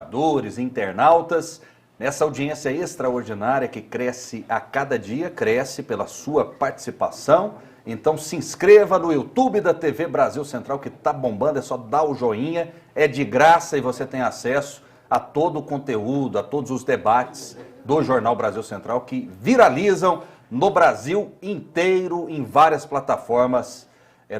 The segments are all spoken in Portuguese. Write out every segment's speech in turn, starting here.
telespectadores, internautas, nessa audiência extraordinária que cresce a cada dia, cresce pela sua participação. Então se inscreva no YouTube da TV Brasil Central, que tá bombando, é só dar o joinha, é de graça e você tem acesso a todo o conteúdo, a todos os debates do Jornal Brasil Central que viralizam no Brasil inteiro, em várias plataformas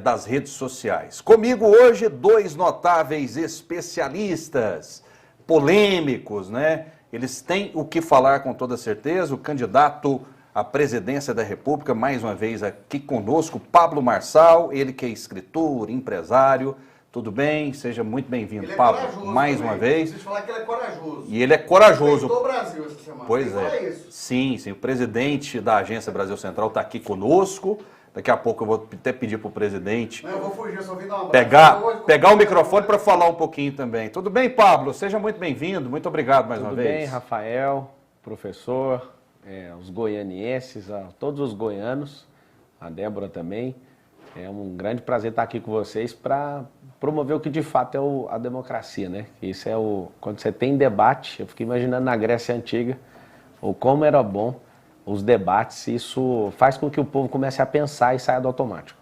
das redes sociais. Comigo hoje, dois notáveis especialistas, polêmicos, né? Eles têm o que falar com toda certeza. O candidato à presidência da República, mais uma vez aqui conosco, Pablo Marçal, ele que é escritor, empresário. Tudo bem? Seja muito bem-vindo, Pablo, mais uma vez. Preciso falar que ele é corajoso. E ele é corajoso. Respeitou o Brasil essa semana. Pois é. Sim, sim. O presidente da Agência Brasil Central está aqui conosco. Daqui a pouco eu vou até pedir para o presidente Não, eu vou fugir, eu só vim dar um abraço. pegar o microfone para falar um pouquinho também. Tudo bem, Pablo? Seja muito bem-vindo. Muito obrigado mais uma vez. Tudo bem, Rafael, professor, os goianienses, todos os goianos, a Débora também. É um grande prazer estar aqui com vocês para promover o que de fato é a democracia, né? Isso é quando você tem debate, eu fico imaginando na Grécia Antiga, ou como era bom os debates, isso faz com que o povo comece a pensar e saia do automático.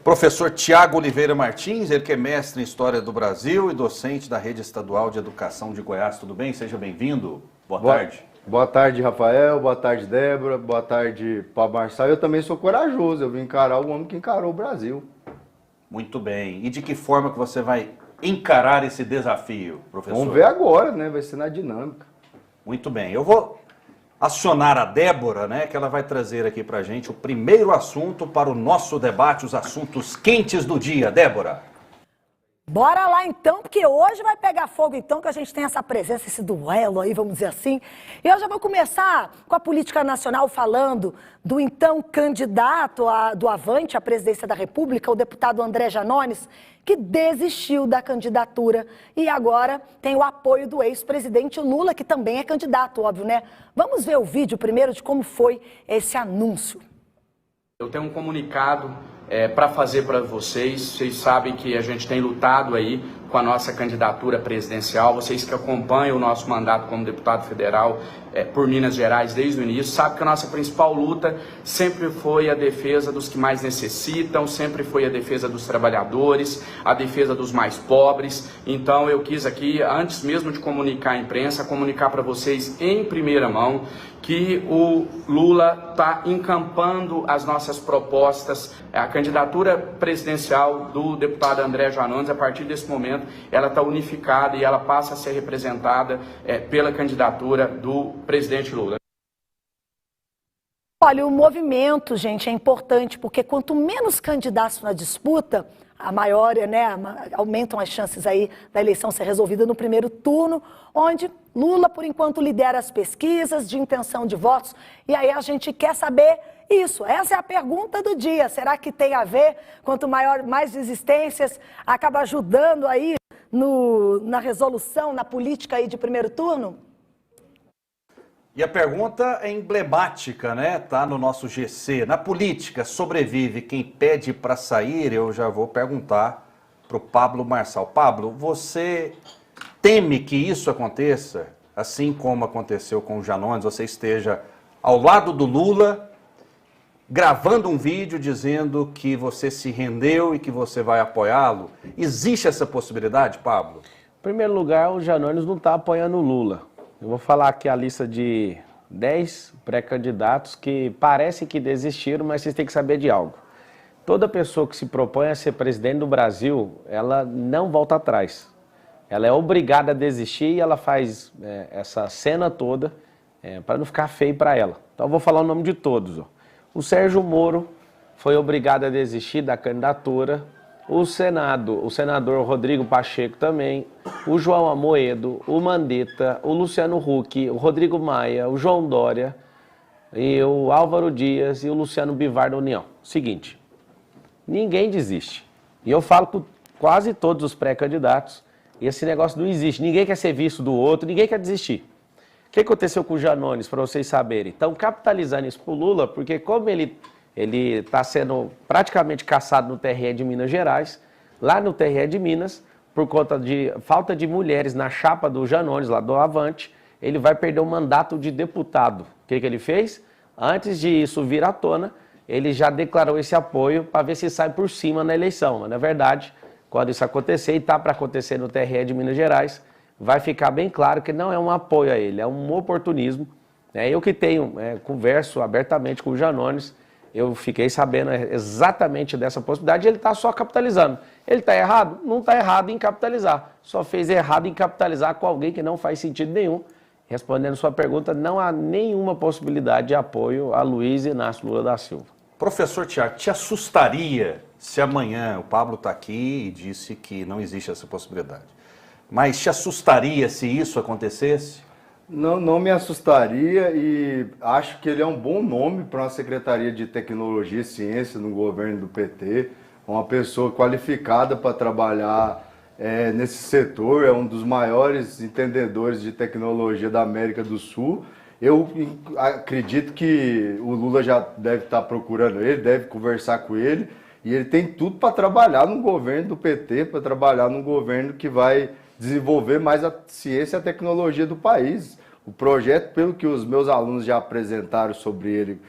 Professor Tiago Oliveira Martins, ele que é mestre em História do Brasil e docente da Rede Estadual de Educação de Goiás. Tudo bem? Seja bem-vindo. Boa tarde. Boa tarde, Rafael. Boa tarde, Débora. Boa tarde, Pablo Marçal. Eu também sou corajoso. Eu vim encarar o homem que encarou o Brasil. Muito bem. E de que forma que você vai encarar esse desafio, professor? Vamos ver agora, né? Vai ser na dinâmica. Muito bem. Eu vou acionar a Débora, né? Que ela vai trazer aqui pra gente o primeiro assunto para o nosso debate, os assuntos quentes do dia. Débora. Bora lá então, porque hoje vai pegar fogo então, que a gente tem essa presença, esse duelo aí, vamos dizer assim. E eu já vou começar com a política nacional falando do então candidato do Avante à presidência da República, o deputado André Janones, que desistiu da candidatura e agora tem o apoio do ex-presidente Lula, que também é candidato, óbvio, né? Vamos ver o vídeo primeiro de como foi esse anúncio. Eu tenho um comunicado para fazer para vocês. Vocês sabem que a gente tem lutado aí com a nossa candidatura presidencial. Vocês que acompanham o nosso mandato como deputado federal por Minas Gerais desde o início, sabem que a nossa principal luta sempre foi a defesa dos que mais necessitam, sempre foi a defesa dos trabalhadores, a defesa dos mais pobres. Então eu quis aqui, antes mesmo de comunicar à imprensa, comunicar para vocês em primeira mão que o Lula está encampando as nossas propostas. A candidatura presidencial do deputado André Janones, a partir desse momento, ela está unificada e ela passa a ser representada pela candidatura do presidente Lula. Olha, o movimento, gente, é importante, porque quanto menos candidatos na disputa, a maior, né, aumentam as chances aí da eleição ser resolvida no primeiro turno, onde Lula, por enquanto, lidera as pesquisas de intenção de votos. E aí a gente quer saber isso. Essa é a pergunta do dia. Será que tem a ver? Quanto mais desistências, acaba ajudando aí na resolução, na política aí de primeiro turno? E a pergunta é emblemática, né? Tá no nosso GC. Na política, sobrevive quem pede para sair? Eu já vou perguntar para o Pablo Marçal. Pablo, você teme que isso aconteça, assim como aconteceu com o Janones, você esteja ao lado do Lula, gravando um vídeo dizendo que você se rendeu e que você vai apoiá-lo? Existe essa possibilidade, Pablo? Em primeiro lugar, o Janones não está apoiando o Lula. Eu vou falar aqui a lista de 10 pré-candidatos que parecem que desistiram, mas vocês têm que saber de algo. Toda pessoa que se propõe a ser presidente do Brasil, ela não volta atrás. Ela é obrigada a desistir e ela faz essa cena toda para não ficar feio para ela. Então eu vou falar o nome de todos. Ó. O Sérgio Moro foi obrigado a desistir da candidatura. O senador Rodrigo Pacheco também, o João Amoedo, o Mandetta, o Luciano Huck, o Rodrigo Maia, o João Dória, e o Álvaro Dias e o Luciano Bivar da União. Seguinte, ninguém desiste. E eu falo com quase todos os pré-candidatos, e esse negócio não existe. Ninguém quer ser visto do outro, ninguém quer desistir. O que aconteceu com o Janones, para vocês saberem? Estão capitalizando isso para o Lula, porque como ele está sendo praticamente caçado no TRE de Minas Gerais, lá no TRE de Minas, por conta de falta de mulheres na chapa do Janones, lá do Avante, ele vai perder o mandato de deputado. O que ele fez? Antes de isso vir à tona, ele já declarou esse apoio para ver se sai por cima na eleição. Mas, na verdade, quando isso acontecer, e está para acontecer no TRE de Minas Gerais, vai ficar bem claro que não é um apoio a ele, é um oportunismo. Eu que converso abertamente com o Janones, eu fiquei sabendo exatamente dessa possibilidade, ele está só capitalizando. Ele está errado? Não está errado em capitalizar, só fez errado em capitalizar com alguém que não faz sentido nenhum. Respondendo sua pergunta, não há nenhuma possibilidade de apoio a Luiz Inácio Lula da Silva. Professor Tiago, te assustaria se amanhã, o Pablo está aqui e disse que não existe essa possibilidade, mas te assustaria se isso acontecesse? Não me assustaria e acho que ele é um bom nome para uma Secretaria de Tecnologia e Ciência no governo do PT, uma pessoa qualificada para trabalhar nesse setor, é um dos maiores entendedores de tecnologia da América do Sul. Eu acredito que o Lula já deve estar procurando ele, deve conversar com ele, e ele tem tudo para trabalhar no governo do PT, para trabalhar num governo que vai desenvolver mais a ciência e a tecnologia do país. O projeto, pelo que os meus alunos já apresentaram sobre ele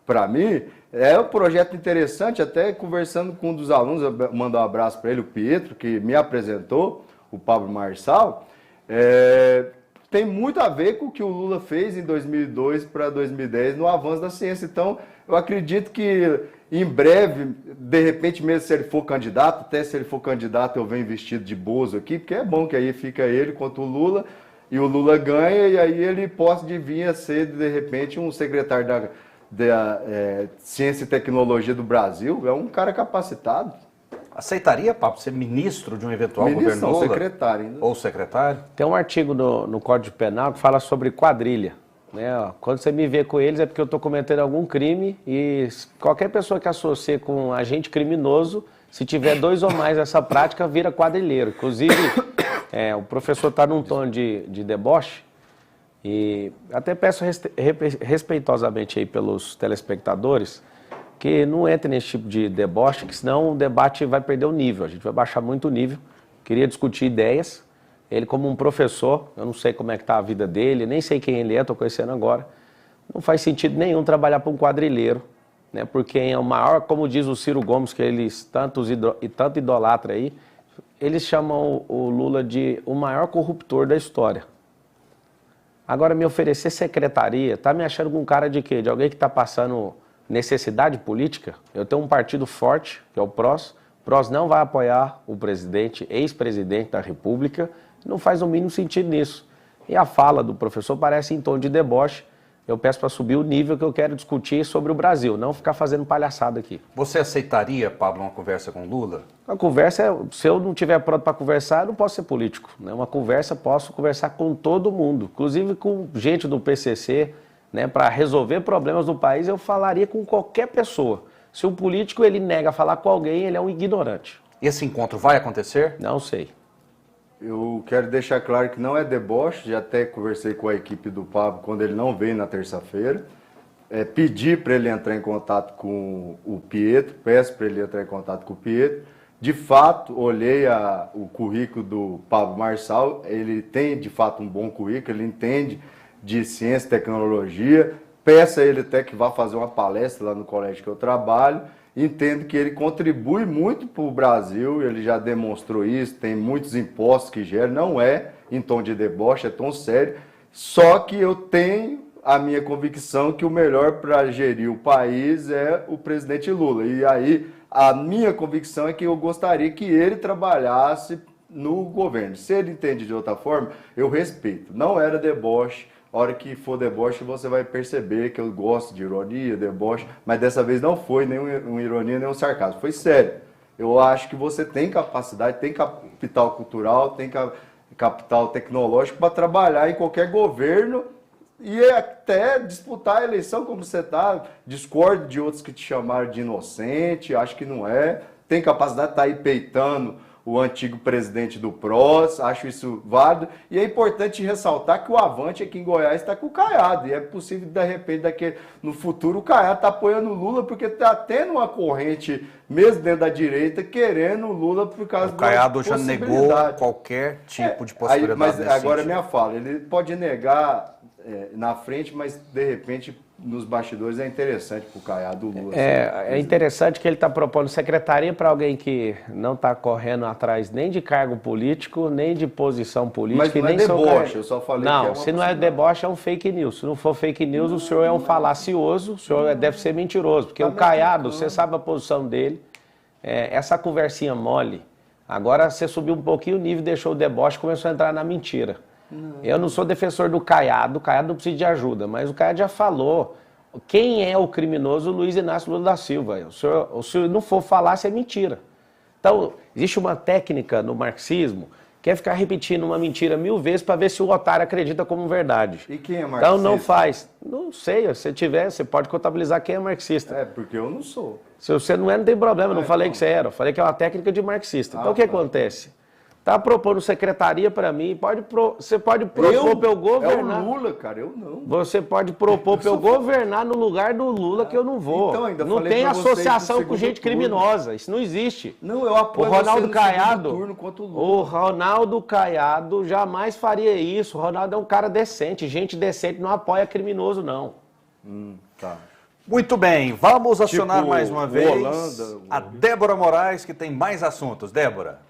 para mim, é um projeto interessante, até conversando com um dos alunos, eu mando um abraço para ele, o Pietro, que me apresentou, o Pablo Marçal, tem muito a ver com o que o Lula fez em 2002 para 2010 no avanço da ciência. Então, eu acredito que em breve, de repente mesmo se ele for candidato, até se ele for candidato eu venho vestido de Bozo aqui, porque é bom que aí fica ele contra o Lula, e o Lula ganha, e aí ele pode vir a ser, de repente, um secretário da Ciência e Tecnologia do Brasil. É um cara capacitado. Aceitaria, Pablo, ser ministro de um eventual governo Lula? Secretário ainda. Ou secretário? Tem um artigo no Código Penal que fala sobre quadrilha. Quando você me vê com eles é porque eu estou cometendo algum crime, e qualquer pessoa que associe com um agente criminoso, se tiver 2 ou mais essa prática, vira quadrilheiro. Inclusive, o professor está num tom de deboche, e até peço respeitosamente aí pelos telespectadores que não entre nesse tipo de deboche, que senão o debate vai perder o nível, a gente vai baixar muito o nível. Queria discutir ideias. Ele, como um professor, eu não sei como é que está a vida dele, nem sei quem ele é, estou conhecendo agora. Não faz sentido nenhum trabalhar para um quadrilheiro, porque é o maior, como diz o Ciro Gomes, que eles tanto idolatra aí, eles chamam o Lula de o maior corruptor da história. Agora, me oferecer secretaria, tá me achando com cara de quê? De alguém que está passando necessidade política? Eu tenho um partido forte, que é o PROS. O PROS não vai apoiar o presidente, ex-presidente da República. Não faz o mínimo sentido nisso. E a fala do professor parece em tom de deboche. Eu peço para subir o nível que eu quero discutir sobre o Brasil, não ficar fazendo palhaçada aqui. Você aceitaria, Pablo, uma conversa com Lula? A conversa, se eu não estiver pronto para conversar, eu não posso ser político. Uma conversa, posso conversar com todo mundo, inclusive com gente do PCC, para resolver problemas do país, eu falaria com qualquer pessoa. Se um político ele nega falar com alguém, ele é um ignorante. Esse encontro vai acontecer? Não sei. Eu quero deixar claro que não é deboche, já até conversei com a equipe do Pablo quando ele não veio na terça-feira. Pedi para ele entrar em contato com o Pietro, peço para ele entrar em contato com o Pietro. De fato, olhei o currículo do Pablo Marçal, ele tem de fato um bom currículo, ele entende de ciência e tecnologia. Peço a ele até que vá fazer uma palestra lá no colégio que eu trabalho. Entendo que ele contribui muito para o Brasil, ele já demonstrou isso, tem muitos impostos que gera, não é em tom de deboche, é tom sério. Só que eu tenho a minha convicção que o melhor para gerir o país é o presidente Lula. E aí a minha convicção é que eu gostaria que ele trabalhasse no governo. Se ele entende de outra forma, eu respeito. Não era deboche. A hora que for deboche, você vai perceber que eu gosto de ironia, deboche, mas dessa vez não foi nem uma ironia, nem um sarcasmo, foi sério. Eu acho que você tem capacidade, tem capital cultural, tem capital tecnológico para trabalhar em qualquer governo e até disputar a eleição como você está. Discordo de outros que te chamaram de inocente, acho que não é. Tem capacidade de estar aí peitando o antigo presidente do PROS, acho isso válido. E é importante ressaltar que o Avante aqui em Goiás está com o Caiado. E é possível, de repente, no futuro, o Caiado está apoiando o Lula, porque está tendo uma corrente, mesmo dentro da direita, querendo o Lula por causa do Caiado já negou qualquer tipo de possibilidade. Mas agora minha fala, ele pode negar na frente, mas de repente nos bastidores é interessante para o Caiado o Lula. É interessante que ele está propondo secretaria para alguém que não está correndo atrás nem de cargo político, nem de posição política. Mas não nem é deboche, eu só falei não, que é uma se não é deboche, é um fake news. Se não for fake news, o senhor é um falacioso, o senhor deve ser mentiroso. Porque o Caiado, você sabe a posição dele, essa conversinha mole. Agora você subiu um pouquinho o nível, deixou o deboche e começou a entrar na mentira. Eu não sou defensor do Caiado, o Caiado não precisa de ajuda, mas o Caiado já falou quem é o criminoso, Luiz Inácio Lula da Silva. O senhor não for falar, isso é mentira. Então, existe uma técnica no marxismo que é ficar repetindo uma mentira 1000 vezes para ver se o otário acredita como verdade. E quem é marxista? Então não faz. Não sei, se tiver, você pode contabilizar quem é marxista. Porque eu não sou. Se você não é, não tem problema, não falei que você era. Eu falei que é uma técnica de marxista. Então o que acontece? Tá propondo secretaria para mim, você pode propor para eu governar. É o Lula, cara, eu não. Você pode propor para eu governar no lugar do Lula, que eu não vou. Então, ainda não tem associação com gente criminosa, isso não existe. Não, eu apoio o Ronaldo Caiado, turno contra o Lula. O Ronaldo Caiado jamais faria isso. O Ronaldo é um cara decente, gente decente não apoia criminoso, não. Tá. Muito bem, vamos acionar mais uma vez Holanda, a Débora Moraes, que tem mais assuntos. Débora.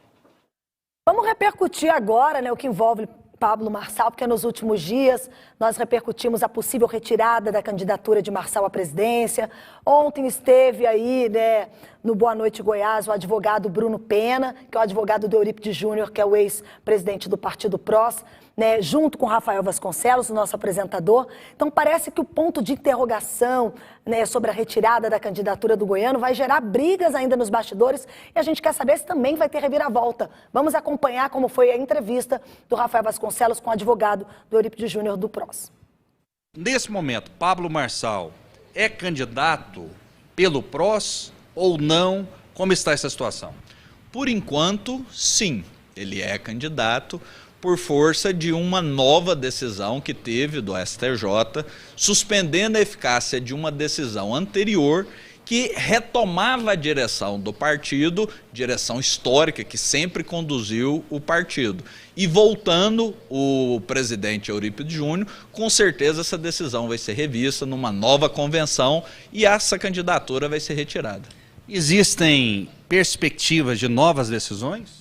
Vamos repercutir agora, né, o que envolve Pablo Marçal, porque nos últimos dias nós repercutimos a possível retirada da candidatura de Marçal à presidência. Ontem esteve aí, né, no Boa Noite Goiás, o advogado Bruno Pena, que é o advogado do Eurípides Júnior, que é o ex-presidente do Partido PROS, né, junto com Rafael Vasconcelos, o nosso apresentador. Então parece que o ponto de interrogação, né, sobre a retirada da candidatura do goiano vai gerar brigas ainda nos bastidores e a gente quer saber se também vai ter reviravolta. Vamos acompanhar como foi a entrevista do Rafael Vasconcelos com o advogado do Eurípides Júnior do PROS. Nesse momento, Pablo Marçal é candidato pelo PROS ou não? Como está essa situação? Por enquanto, sim, ele é candidato por força de uma nova decisão que teve do STJ, suspendendo a eficácia de uma decisão anterior que retomava a direção do partido, direção histórica que sempre conduziu o partido. E voltando o presidente Eurípides Júnior, com certeza essa decisão vai ser revista numa nova convenção e essa candidatura vai ser retirada. Existem perspectivas de novas decisões?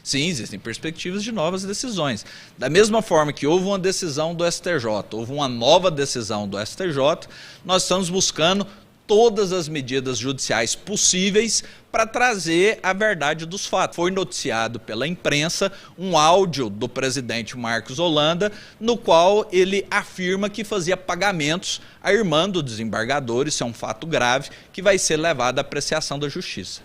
Sim, existem perspectivas de novas decisões. Da mesma forma que houve uma decisão do STJ, houve uma nova decisão do STJ, nós estamos buscando todas as medidas judiciais possíveis para trazer a verdade dos fatos. Foi noticiado pela imprensa um áudio do presidente Marcos Holanda, no qual ele afirma que fazia pagamentos à irmã do desembargador, isso é um fato grave, que vai ser levado à apreciação da justiça.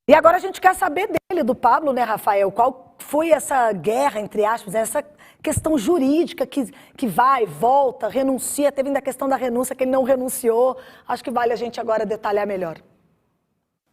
E agora a gente quer saber dele, do Pablo, né, Rafael? Qual foi essa guerra, entre aspas, essa questão jurídica que vai, volta, renuncia, teve ainda a questão da renúncia, que ele não renunciou. Acho que vale a gente agora detalhar melhor.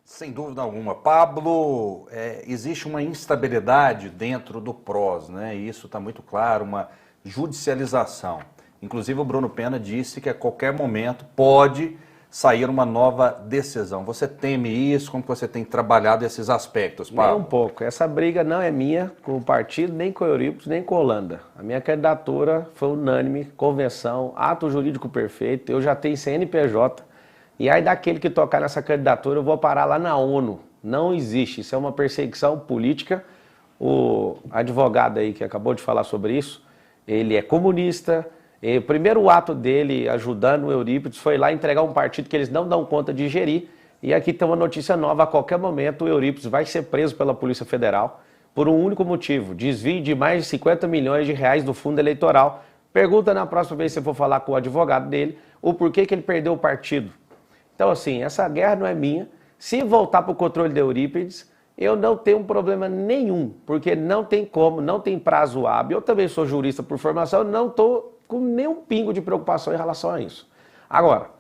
Sem dúvida alguma. Pablo, existe uma instabilidade dentro do PROS, né? E isso está muito claro, uma judicialização. Inclusive o Bruno Pena disse que a qualquer momento pode sair uma nova decisão. Você teme isso? Como que você tem trabalhado esses aspectos, Pablo? Nem um pouco. Essa briga não é minha com o partido, nem com o Eurípides, nem com a Holanda. A minha candidatura foi unânime, convenção, ato jurídico perfeito. Eu já tenho CNPJ. E aí daquele que tocar nessa candidatura, eu vou parar lá na ONU. Não existe. Isso é uma perseguição política. O advogado aí que acabou de falar sobre isso, ele é comunista. E o primeiro ato dele, ajudando o Eurípides, foi lá entregar um partido que eles não dão conta de gerir. E aqui tem uma notícia nova: a qualquer momento o Eurípides vai ser preso pela Polícia Federal por um único motivo: desvio de mais de 50 milhões de reais do fundo eleitoral. Pergunta na próxima vez que você for falar com o advogado dele o porquê que ele perdeu o partido. Então, assim, essa guerra não é minha. Se voltar para o controle de Eurípides, eu não tenho um problema nenhum, porque não tem como, não tem prazo hábil. Eu também sou jurista por formação, não estou com nenhum pingo de preocupação em relação a isso. Agora,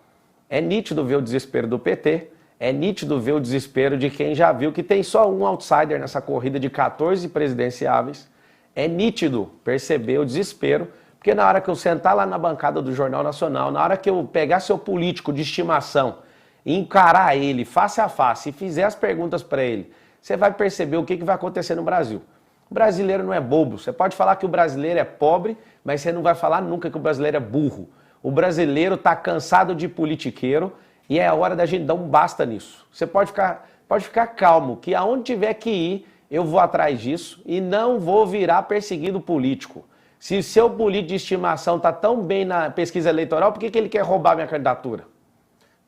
é nítido ver o desespero do PT, É nítido ver o desespero de quem já viu que tem só um outsider nessa corrida de 14 presidenciáveis. É nítido perceber o desespero, porque na hora que eu sentar lá na bancada do Jornal Nacional, na hora que eu pegar seu político de estimação, encarar ele face a face e fizer as perguntas para ele, você vai perceber o que vai acontecer no Brasil. O brasileiro não é bobo. Você pode falar que o brasileiro é pobre, mas você não vai falar nunca que o brasileiro é burro. O brasileiro está cansado de politiqueiro e é a hora da gente dar um basta nisso. Você pode ficar calmo, que aonde tiver que ir, eu vou atrás disso e não vou virar perseguido político. Se seu político de estimação está tão bem na pesquisa eleitoral, por que ele quer roubar minha candidatura?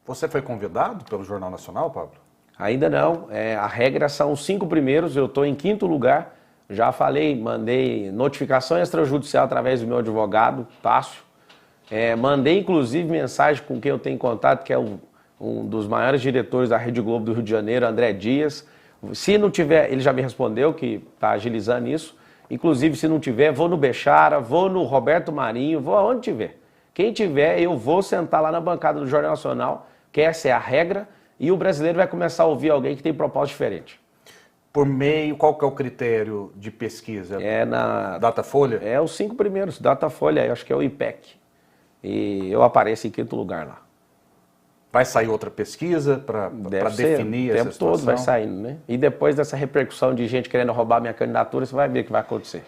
Você foi convidado pelo Jornal Nacional, Pablo? Ainda não. A regra são os 5 primeiros, eu estou em 5º lugar. Já falei, mandei notificação extrajudicial através do meu advogado, Tássio. Mandei, inclusive, mensagem com quem eu tenho contato, que é um dos maiores diretores da Rede Globo do Rio de Janeiro, André Dias. Se não tiver, ele já me respondeu que está agilizando isso. Inclusive, se não tiver, vou no Bechara, vou no Roberto Marinho, vou aonde tiver. Quem tiver, eu vou sentar lá na bancada do Jornal Nacional, que essa é a regra, e o brasileiro vai começar a ouvir alguém que tem propósito diferente. Por meio, qual que é o critério de pesquisa? É na Datafolha? É os 5 primeiros, Datafolha, eu acho que é o IPEC. E eu apareço em 5º lugar lá. Vai sair outra pesquisa para definir essa situação? O tempo todo vai saindo, né? E depois dessa repercussão de gente querendo roubar minha candidatura, você vai ver o que vai acontecer.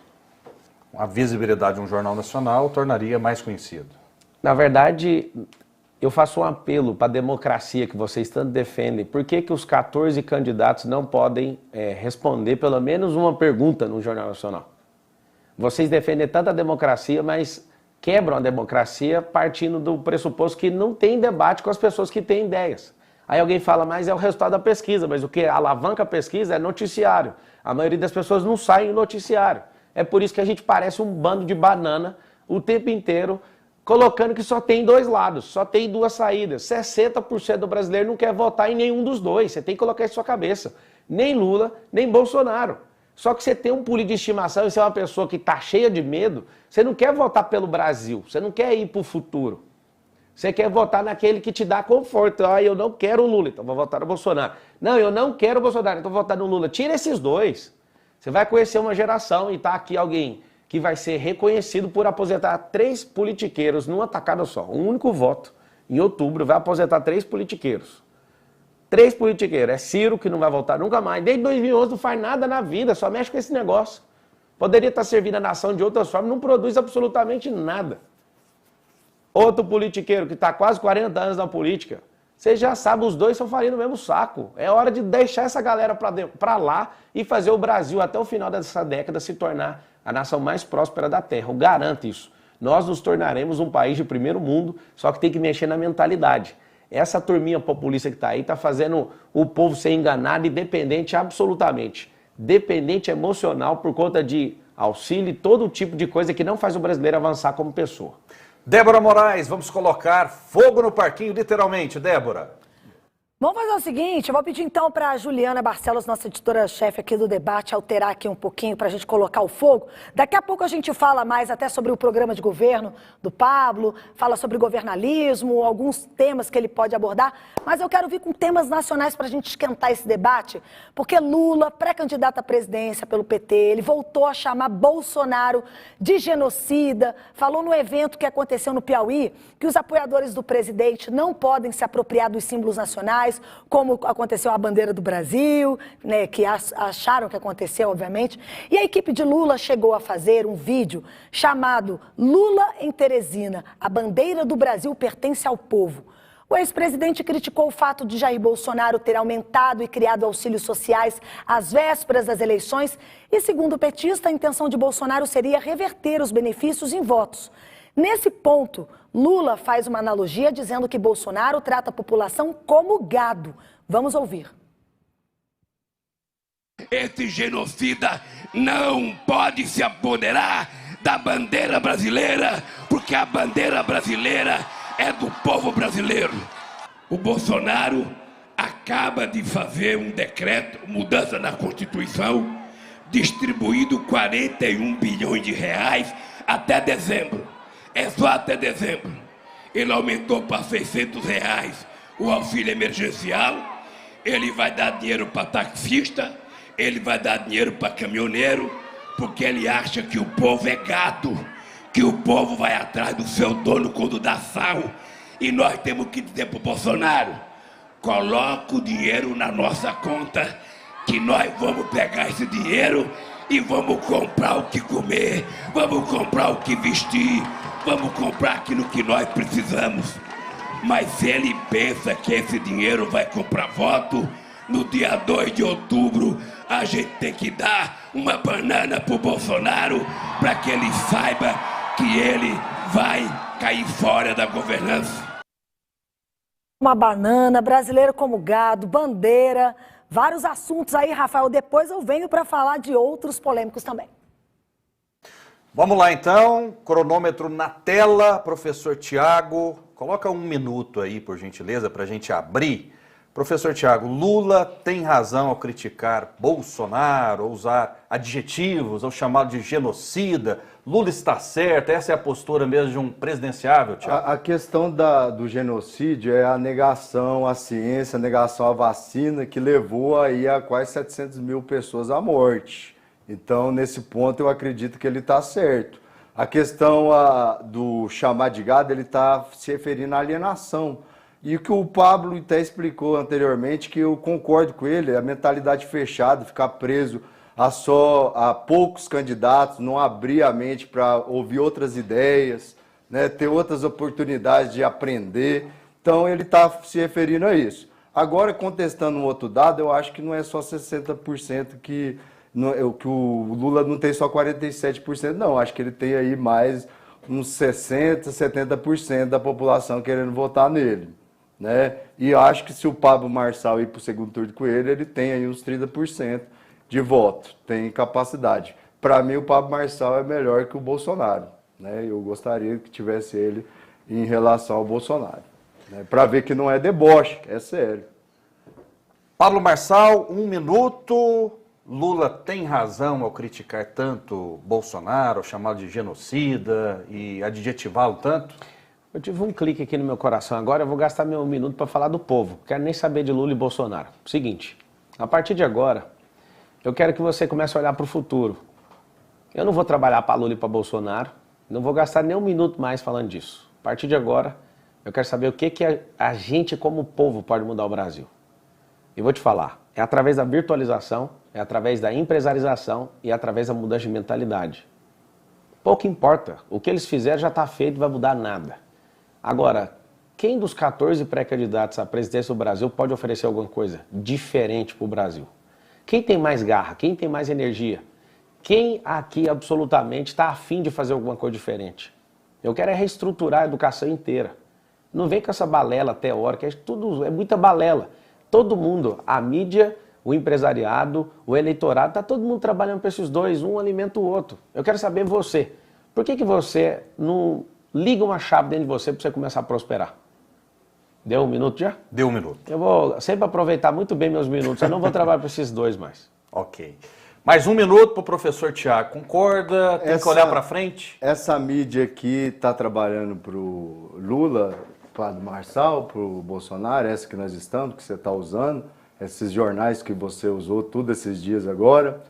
A visibilidade de um jornal nacional tornaria mais conhecido. Na verdade, eu faço um apelo para a democracia que vocês tanto defendem. Por que os 14 candidatos não podem responder pelo menos uma pergunta no Jornal Nacional? Vocês defendem tanto a democracia, mas quebram a democracia partindo do pressuposto que não tem debate com as pessoas que têm ideias. Aí alguém fala, mas é o resultado da pesquisa, mas o que alavanca a pesquisa é noticiário. A maioria das pessoas não sai em noticiário. É por isso que a gente parece um bando de banana o tempo inteiro, colocando que só tem 2 lados, só tem 2 saídas. 60% do brasileiro não quer votar em nenhum dos 2. Você tem que colocar isso na sua cabeça. Nem Lula, nem Bolsonaro. Só que você tem um político de estimação e você é uma pessoa que está cheia de medo, você não quer votar pelo Brasil, você não quer ir para o futuro. Você quer votar naquele que te dá conforto. Eu não quero o Lula, então vou votar no Bolsonaro. Não, eu não quero o Bolsonaro, então vou votar no Lula. Tira esses 2. Você vai conhecer uma geração e está aqui alguém que vai ser reconhecido por aposentar 3 politiqueiros numa tacada só. Um único voto. Em outubro vai aposentar 3 politiqueiros. 3 politiqueiros. É Ciro, que não vai voltar nunca mais. Desde 2011 não faz nada na vida, só mexe com esse negócio. Poderia estar servindo a nação de outras formas, não produz absolutamente nada. Outro politiqueiro que está quase 40 anos na política. Você já sabe, os 2 estão farinha no mesmo saco. É hora de deixar essa galera para lá e fazer o Brasil, até o final dessa década, se tornar a nação mais próspera da Terra. Eu garanto isso. Nós nos tornaremos um país de primeiro mundo, só que tem que mexer na mentalidade. Essa turminha populista que está aí está fazendo o povo ser enganado e dependente absolutamente. Dependente emocional por conta de auxílio e todo tipo de coisa que não faz o brasileiro avançar como pessoa. Débora Moraes, vamos colocar fogo no parquinho, literalmente, Débora. Vamos fazer o seguinte, eu vou pedir então para a Juliana Barcelos, nossa editora-chefe aqui do debate, alterar aqui um pouquinho para a gente colocar o fogo. Daqui a pouco a gente fala mais até sobre o programa de governo do Pablo, fala sobre governalismo, alguns temas que ele pode abordar, mas eu quero vir com temas nacionais para a gente esquentar esse debate, porque Lula, pré-candidato à presidência pelo PT, ele voltou a chamar Bolsonaro de genocida, falou no evento que aconteceu no Piauí que os apoiadores do presidente não podem se apropriar dos símbolos nacionais, como aconteceu a bandeira do Brasil, né, que acharam que aconteceu, obviamente. E a equipe de Lula chegou a fazer um vídeo chamado Lula em Teresina, a bandeira do Brasil pertence ao povo. O ex-presidente criticou o fato de Jair Bolsonaro ter aumentado e criado auxílios sociais às vésperas das eleições e, segundo o petista, a intenção de Bolsonaro seria reverter os benefícios em votos. Nesse ponto, Lula faz uma analogia dizendo que Bolsonaro trata a população como gado. Vamos ouvir. Esse genocida não pode se apoderar da bandeira brasileira, porque a bandeira brasileira é do povo brasileiro. O Bolsonaro acaba de fazer um decreto, mudança na Constituição, distribuindo 41 bilhões de reais até dezembro. É só até dezembro. Ele aumentou para R$ 600 o auxílio emergencial ele vai dar dinheiro para taxista, ele vai dar dinheiro para caminhoneiro, porque ele acha que o povo é gado, que o povo vai atrás do seu dono quando dá sarro. E nós temos que dizer para o Bolsonaro, coloca o dinheiro na nossa conta, que nós vamos pegar esse dinheiro e vamos comprar o que comer, vamos comprar o que vestir, vamos comprar aquilo que nós precisamos. Mas se ele pensa que esse dinheiro vai comprar voto, no dia 2 de outubro, a gente tem que dar uma banana pro Bolsonaro para que ele saiba que ele vai cair fora da governança. Uma banana, brasileiro como gado, bandeira, vários assuntos aí, Rafael. Depois eu venho para falar de outros polêmicos também. Vamos lá então, cronômetro na tela, professor Tiago, coloca 1 minuto aí, por gentileza, para a gente abrir. Professor Tiago, Lula tem razão ao criticar Bolsonaro, ao usar adjetivos, ao chamá-lo de genocida? Lula está certo? Essa é a postura mesmo de um presidenciável, Tiago? A questão do genocídio é a negação à ciência, a negação à vacina, que levou aí a quase 700 mil pessoas à morte. Então, nesse ponto, eu acredito que ele está certo. A questão do chamar de gado, ele está se referindo à alienação. E o que o Pablo até explicou anteriormente, que eu concordo com ele, a mentalidade fechada, ficar preso a poucos candidatos, não abrir a mente para ouvir outras ideias, né, ter outras oportunidades de aprender. Então, ele está se referindo a isso. Agora, contestando um outro dado, eu acho que não é só 60% que o Lula não tem só 47%, não. Acho que ele tem aí mais uns 60%, 70% da população querendo votar nele, né? E eu acho que se o Pablo Marçal ir para o segundo turno com ele tem aí uns 30% de voto, tem capacidade. Para mim, o Pablo Marçal é melhor que o Bolsonaro, né? Eu gostaria que tivesse ele em relação ao Bolsonaro, né? Para ver que não é deboche, é sério. Pablo Marçal, 1 minuto. Lula tem razão ao criticar tanto Bolsonaro, chamá-lo de genocida e adjetivá-lo tanto? Eu tive um clique aqui no meu coração agora, eu vou gastar meu 1 minuto para falar do povo. Quero nem saber de Lula e Bolsonaro. Seguinte, a partir de agora, eu quero que você comece a olhar para o futuro. Eu não vou trabalhar para Lula e para Bolsonaro, não vou gastar nem 1 minuto mais falando disso. A partir de agora, eu quero saber o que a gente como povo pode mudar o Brasil. E vou te falar, é através da virtualização, é através da empresarização e é através da mudança de mentalidade. Pouco importa, o que eles fizeram já está feito, não vai mudar nada. Agora, quem dos 14 pré-candidatos à presidência do Brasil pode oferecer alguma coisa diferente para o Brasil? Quem tem mais garra? Quem tem mais energia? Quem aqui absolutamente está afim de fazer alguma coisa diferente? Eu quero é reestruturar a educação inteira. Não vem com essa balela teórica, é muita balela. Todo mundo, a mídia, o empresariado, o eleitorado, está todo mundo trabalhando para esses dois, um alimenta o outro. Eu quero saber você, por que você não liga uma chave dentro de você para você começar a prosperar? Deu 1 minuto já? Deu 1 minuto. Eu vou sempre aproveitar muito bem meus minutos, eu não vou trabalhar para esses dois mais. Ok. Mais 1 minuto para o professor Tiago. Concorda? Tem que olhar para frente? Essa mídia aqui está trabalhando para o Lula, para o Marçal, para o Bolsonaro, essa que nós estamos, que você está usando, esses jornais que você usou todos esses dias agora.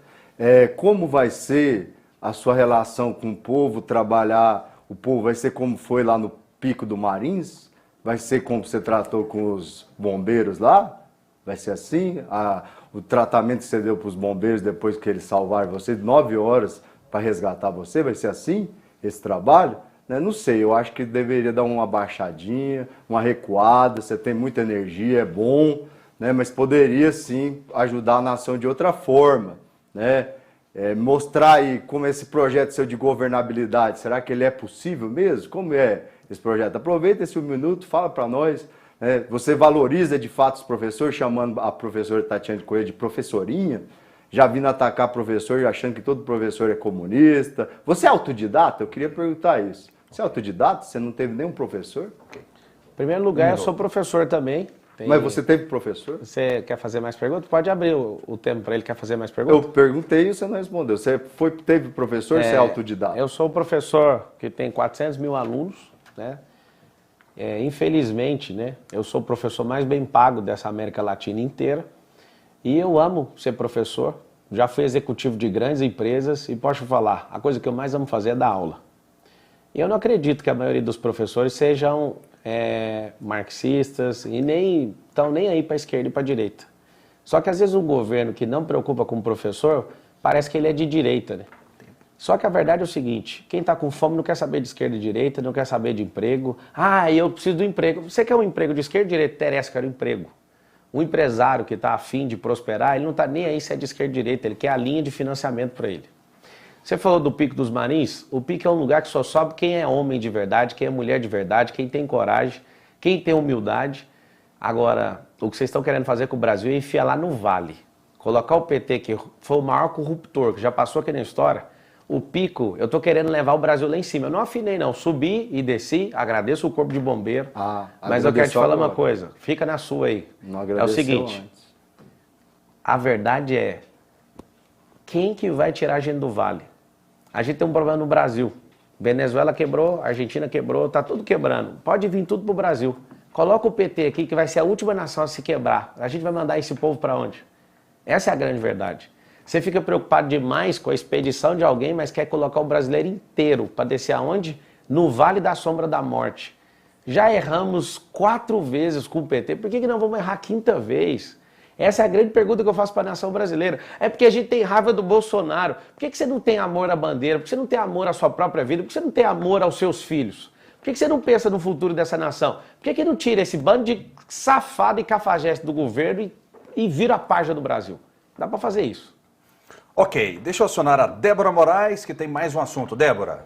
Como vai ser a sua relação com o povo, trabalhar o povo? Vai ser como foi lá no Pico do Marins? Vai ser como você tratou com os bombeiros lá? Vai ser assim? O tratamento que você deu para os bombeiros depois que eles salvaram você, 9 horas para resgatar você, vai ser assim? Esse trabalho? Não sei, eu acho que deveria dar uma baixadinha, uma recuada. Você tem muita energia, é bom, né? Mas poderia sim ajudar a nação de outra forma, né? Mostrar aí como esse projeto seu de governabilidade, será que ele é possível mesmo? Como é esse projeto? Aproveita esse 1 minuto, fala para nós. Você valoriza de fato os professores, chamando a professora Tatiana de Coelho de professorinha? Já vindo atacar professor, achando que todo professor é comunista. Você é autodidata? Eu queria perguntar isso. Você é autodidata? Você não teve nenhum professor? Em primeiro lugar, eu sou professor também. Mas você teve professor? Você quer fazer mais perguntas? Pode abrir o tempo para ele. Quer fazer mais perguntas? Eu perguntei e você não respondeu. Você teve professor ou você é autodidata? Eu sou professor que tem 400 mil alunos, né? Infelizmente, né, eu sou o professor mais bem pago dessa América Latina inteira e eu amo ser professor, já fui executivo de grandes empresas e posso falar, a coisa que eu mais amo fazer é dar aula. E eu não acredito que a maioria dos professores sejam marxistas e nem estão nem aí para a esquerda e para a direita. Só que às vezes o governo que não preocupa com o professor, parece que ele é de direita, né? Só que a verdade é o seguinte, quem está com fome não quer saber de esquerda e direita, não quer saber de emprego. Ah, eu preciso do emprego. Você quer um emprego de esquerda e direita? Interessa, quer um emprego. O empresário que está afim de prosperar, ele não está nem aí se é de esquerda e direita, ele quer a linha de financiamento para ele. Você falou do Pico dos Marins? O Pico é um lugar que só sobe quem é homem de verdade, quem é mulher de verdade, quem tem coragem, quem tem humildade. Agora, o que vocês estão querendo fazer com o Brasil é enfiar lá no Vale. Colocar o PT, que foi o maior corruptor, que já passou aqui na história, o Pico, eu estou querendo levar o Brasil lá em cima. Eu não afinei não, subi e desci, agradeço o corpo de bombeiro, mas eu quero te falar uma coisa, fica na sua aí. É o seguinte, a verdade é, quem que vai tirar a gente do Vale? A gente tem um problema no Brasil. Venezuela quebrou, Argentina quebrou, tá tudo quebrando. Pode vir tudo pro Brasil. Coloca o PT aqui, que vai ser a última nação a se quebrar. A gente vai mandar esse povo para onde? Essa é a grande verdade. Você fica preocupado demais com a expedição de alguém, mas quer colocar o brasileiro inteiro para descer aonde? No Vale da Sombra da Morte. Já erramos 4 vezes com o PT, por que não vamos errar a 5ª vez? Essa é a grande pergunta que eu faço para a nação brasileira. É porque a gente tem raiva do Bolsonaro. Por que você não tem amor à bandeira? Por que você não tem amor à sua própria vida? Por que você não tem amor aos seus filhos? Por que você não pensa no futuro dessa nação? Por que não tira esse bando de safado e cafajeste do governo e vira a página do Brasil? Dá para fazer isso. Ok, deixa eu acionar a Débora Moraes, que tem mais um assunto. Débora.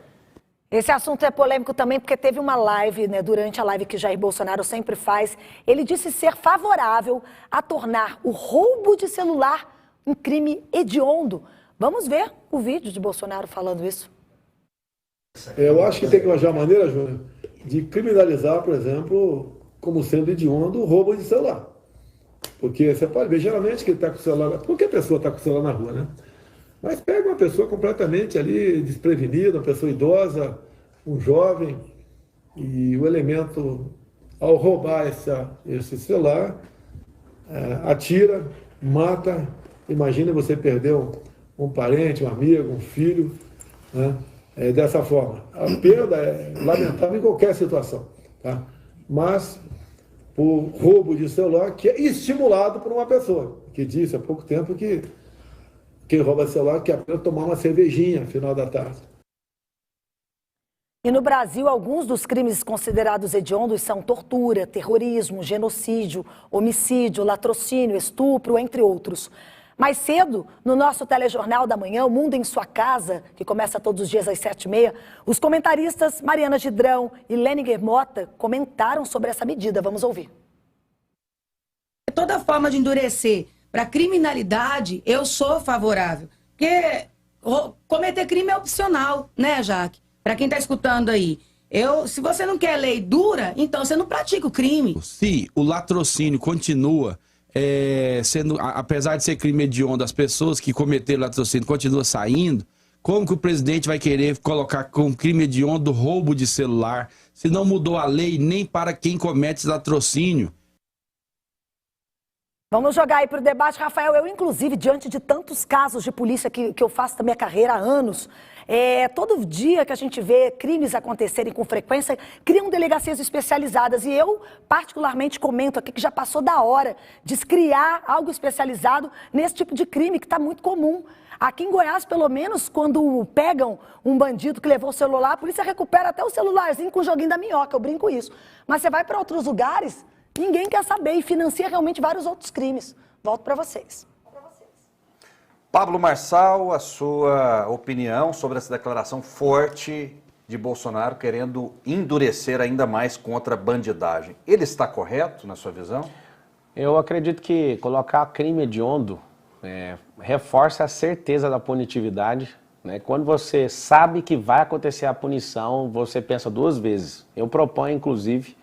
Esse assunto é polêmico também porque teve uma live, né, durante a live que Jair Bolsonaro sempre faz, ele disse ser favorável a tornar o roubo de celular um crime hediondo. Vamos ver o vídeo de Bolsonaro falando isso. Eu acho que tem que achar maneira, Júnior, de criminalizar, por exemplo, como sendo hediondo o roubo de celular. Porque você pode ver, geralmente, que ele está com o celular, qualquer pessoa está com o celular na rua, né? Mas pega uma pessoa completamente ali desprevenida, uma pessoa idosa, um jovem, e o elemento, ao roubar esse celular, atira, mata. Imagina você perder um parente, um amigo, um filho, né? Dessa forma. A perda é lamentável em qualquer situação, tá? Mas por roubo de celular, que é estimulado por uma pessoa, que disse há pouco tempo que quem rouba celular quer apenas tomar uma cervejinha no final da tarde. E no Brasil, alguns dos crimes considerados hediondos são tortura, terrorismo, genocídio, homicídio, latrocínio, estupro, entre outros. Mais cedo, no nosso telejornal da manhã, O Mundo em Sua Casa, que começa todos os dias às 7h30, os comentaristas Mariana Gidrão e Lêniger Mota comentaram sobre essa medida. Vamos ouvir. Toda forma de endurecer para criminalidade, eu sou favorável. Porque cometer crime é opcional, né, Jaque? Para quem está escutando aí. Se você não quer lei dura, então você não pratica o crime. Se o latrocínio continua sendo, apesar de ser crime hediondo, as pessoas que cometeram latrocínio continuam saindo, como que o presidente vai querer colocar como crime hediondo roubo de celular, se não mudou a lei nem para quem comete latrocínio? Vamos jogar aí para o debate, Rafael. Eu, inclusive, diante de tantos casos de polícia que eu faço da minha carreira há anos, todo dia que a gente vê crimes acontecerem com frequência, criam delegacias especializadas. E eu, particularmente, comento aqui que já passou da hora de criar algo especializado nesse tipo de crime que está muito comum. Aqui em Goiás, pelo menos, quando pegam um bandido que levou o celular, a polícia recupera até o celularzinho com o joguinho da minhoca. Eu brinco isso. Mas você vai para outros lugares, ninguém quer saber e financia realmente vários outros crimes. Volto para vocês. Pablo Marçal, a sua opinião sobre essa declaração forte de Bolsonaro querendo endurecer ainda mais contra a bandidagem. Ele está correto, na sua visão? Eu acredito que colocar crime hediondo reforça a certeza da punitividade, né? Quando você sabe que vai acontecer a punição, você pensa 2 vezes. Eu proponho, inclusive,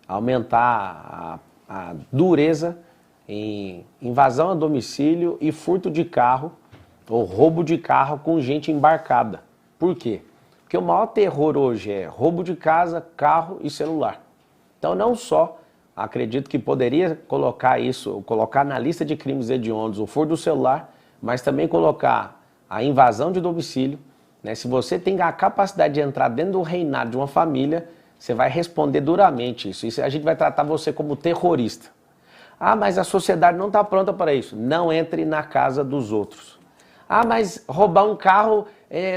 aumentar a dureza em invasão a domicílio e furto de carro ou roubo de carro com gente embarcada. Por quê? Porque o maior terror hoje é roubo de casa, carro e celular. Então, não só acredito que poderia colocar isso, colocar na lista de crimes hediondos o furto do celular, mas também colocar a invasão de domicílio, né? Se você tem a capacidade de entrar dentro do reinado de uma família, você vai responder duramente isso. A gente vai tratar você como terrorista. Ah, mas a sociedade não está pronta para isso. Não entre na casa dos outros. Ah, mas roubar um carro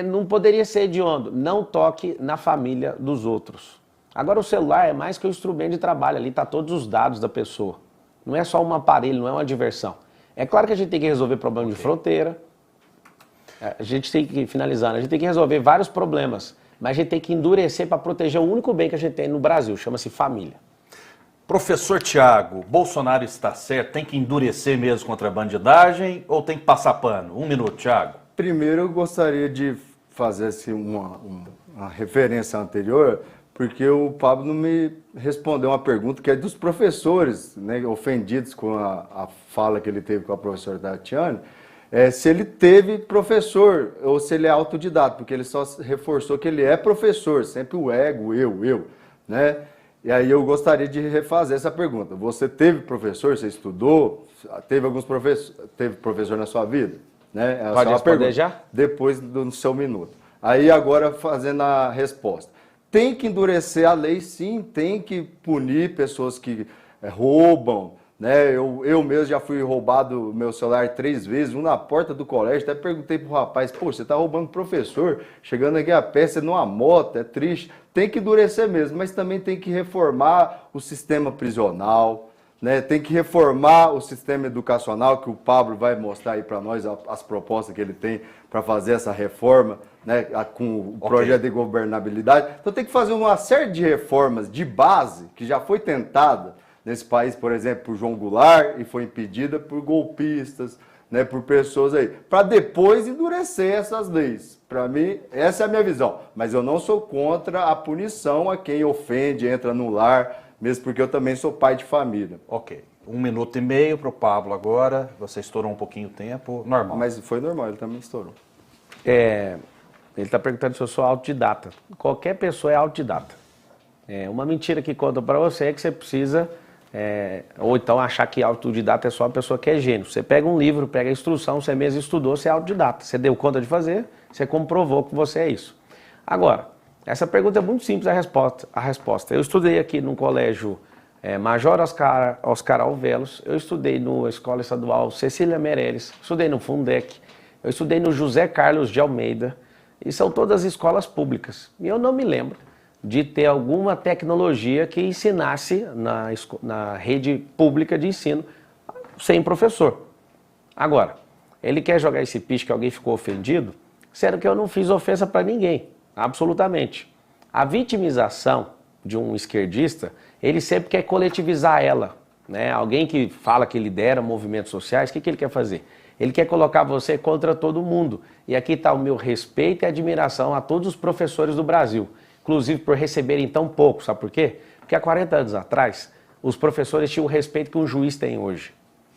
não poderia ser hediondo. Não toque na família dos outros. Agora o celular é mais que um instrumento de trabalho. Ali está todos os dados da pessoa. Não é só um aparelho, não é uma diversão. É claro que a gente tem que resolver problema de fronteira. A gente tem que, finalizando, a gente tem que resolver vários problemas. Mas a gente tem que endurecer para proteger o único bem que a gente tem no Brasil. Chama-se família. Professor Tiago, Bolsonaro está certo? Tem que endurecer mesmo contra a bandidagem ou tem que passar pano? 1 minuto, Tiago. Primeiro eu gostaria de fazer assim, uma referência anterior, porque o Pablo não me respondeu uma pergunta que é dos professores, né, ofendidos com a fala que ele teve com a professora Tatiane, se ele teve professor ou se ele é autodidata, porque ele só reforçou que ele é professor, sempre o ego, eu, né? E aí eu gostaria de refazer essa pergunta. Você teve professor, você estudou, teve professor na sua vida? Né? Pode responder já? Depois do seu minuto. Aí agora fazendo a resposta. Tem que endurecer a lei, sim, tem que punir pessoas que roubam, né? Eu mesmo já fui roubado meu celular 3 vezes, um na porta do colégio, até perguntei pro rapaz, pô, você tá roubando professor, chegando aqui a pé, você numa moto, é triste. Tem que endurecer mesmo, mas também tem que reformar o sistema prisional, né? Tem que reformar o sistema educacional, que o Pablo vai mostrar aí para nós as propostas que ele tem para fazer essa reforma, né? Com o projeto de governabilidade. Então tem que fazer uma série de reformas de base, que já foi tentada nesse país, por exemplo, por João Goulart, e foi impedida por golpistas, né, por pessoas aí, para depois endurecer essas leis. Para mim, essa é a minha visão. Mas eu não sou contra a punição a quem ofende, entra no lar, mesmo porque eu também sou pai de família. Ok. 1 minuto e meio para o Pablo agora. Você estourou um pouquinho o tempo. Normal. Mas foi normal, ele também estourou. Ele está perguntando se eu sou autodidata. Qualquer pessoa é autodidata. Uma mentira que conta para você é que você precisa... ou então achar que autodidata é só a pessoa que é gênio. Você pega um livro, pega a instrução, você mesmo estudou, você é autodidata. Você deu conta de fazer, você comprovou que você é isso. Agora, essa pergunta é muito simples a resposta. Eu estudei aqui no colégio Major Oscar Alvelos, eu estudei na Escola Estadual Cecília Meirelles, estudei no Fundec, eu estudei no José Carlos de Almeida, e são todas escolas públicas. E eu não me lembro de ter alguma tecnologia que ensinasse na rede pública de ensino sem professor. Agora, ele quer jogar esse piche que alguém ficou ofendido, sendo que eu não fiz ofensa para ninguém, absolutamente. A vitimização de um esquerdista, ele sempre quer coletivizar ela, né? Alguém que fala que lidera movimentos sociais, o que ele quer fazer? Ele quer colocar você contra todo mundo. E aqui está o meu respeito e admiração a todos os professores do Brasil, inclusive por receberem tão pouco, sabe por quê? Porque há 40 anos atrás, os professores tinham o respeito que um juiz tem hoje.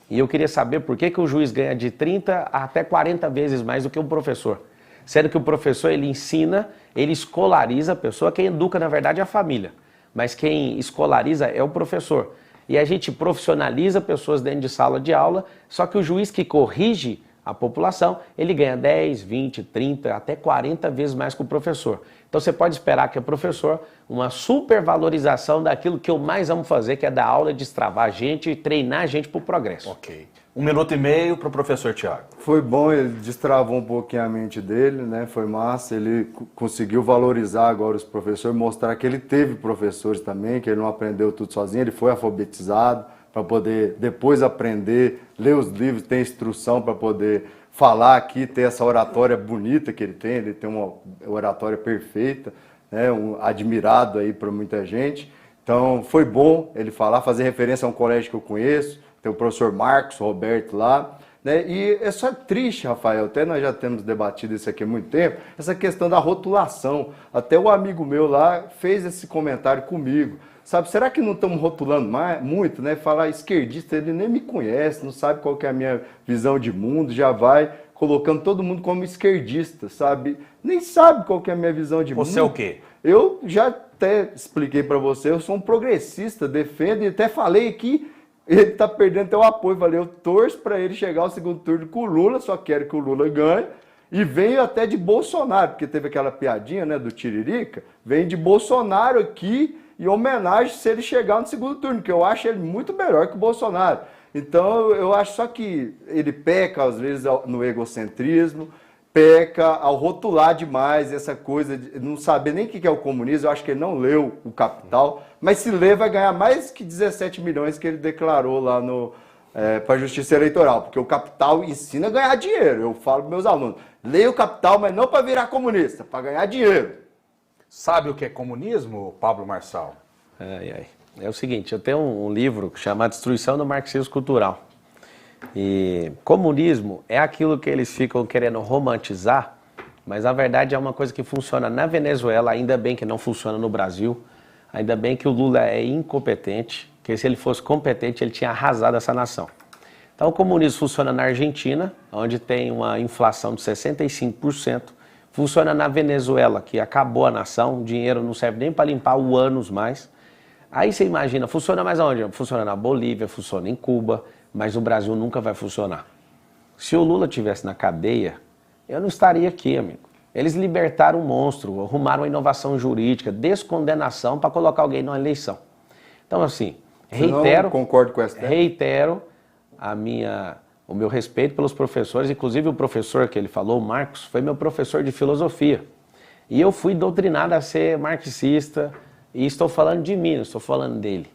E eu queria saber por que o juiz ganha de 30 até 40 vezes mais do que um professor. Sendo que o professor, ele ensina, ele escolariza a pessoa, quem educa, na verdade, é a família. Mas quem escolariza é o professor. E a gente profissionaliza pessoas dentro de sala de aula, só que o juiz que corrige a população, ele ganha 10, 20, 30, até 40 vezes mais que o professor. Então você pode esperar que o professor, uma supervalorização daquilo que eu mais amo fazer, que é dar aula, destravar a gente e treinar a gente para o progresso. Ok. 1 minuto e meio para o professor Tiago. Foi bom, ele destravou um pouquinho a mente dele, né? Foi massa, ele conseguiu valorizar agora os professores, mostrar que ele teve professores também, que ele não aprendeu tudo sozinho, ele foi alfabetizado para poder depois aprender, ler os livros, ter instrução para poder falar aqui, ter essa oratória bonita que ele tem uma oratória perfeita, né? Admirado aí por muita gente. Então foi bom ele falar, fazer referência a um colégio que eu conheço, tem o professor Marcos Roberto lá, né? E é só triste, Rafael, até nós já temos debatido isso aqui há muito tempo, essa questão da rotulação. Até o amigo meu lá fez esse comentário comigo. Sabe, será que não estamos rotulando muito, né? Falar esquerdista, ele nem me conhece, não sabe qual que é a minha visão de mundo, já vai colocando todo mundo como esquerdista, sabe? Nem sabe qual que é a minha visão de mundo. Você é o quê? Eu já até expliquei para você, eu sou um progressista, defendo e até falei aqui, ele tá perdendo teu apoio. Falei, eu torço para ele chegar ao segundo turno com o Lula, só quero que o Lula ganhe. E veio até de Bolsonaro, porque teve aquela piadinha, né, do Tiririca, vem de Bolsonaro aqui em homenagem se ele chegar no segundo turno, que eu acho ele muito melhor que o Bolsonaro. Então eu acho só que ele peca às vezes no egocentrismo, peca ao rotular demais essa coisa de não saber nem o que é o comunismo. Eu acho que ele não leu o Capital, mas se ler vai ganhar mais que 17 milhões que ele declarou lá para a Justiça Eleitoral, porque o Capital ensina a ganhar dinheiro. Eu falo para meus alunos, leia o Capital, mas não para virar comunista, para ganhar dinheiro. Sabe o que é comunismo, Pablo Marçal? É o seguinte, eu tenho um livro chamado Destruição do Marxismo Cultural. E comunismo é aquilo que eles ficam querendo romantizar, mas na verdade é uma coisa que funciona na Venezuela, ainda bem que não funciona no Brasil, ainda bem que o Lula é incompetente, porque se ele fosse competente ele tinha arrasado essa nação. Então o comunismo funciona na Argentina, onde tem uma inflação de 65%, funciona na Venezuela, que acabou a nação, o dinheiro não serve nem para limpar o ânus mais. Aí você imagina, funciona mais aonde? Funciona na Bolívia, funciona em Cuba, mas o Brasil nunca vai funcionar. Se o Lula estivesse na cadeia, eu não estaria aqui, amigo. Eles libertaram um monstro, arrumaram uma inovação jurídica, descondenação para colocar alguém numa eleição. Então, assim, reitero, concordo com essa ideia. Reitero o meu respeito pelos professores, inclusive o professor que ele falou, o Marcos, foi meu professor de filosofia. E eu fui doutrinado a ser marxista, e estou falando de mim, não estou falando dele.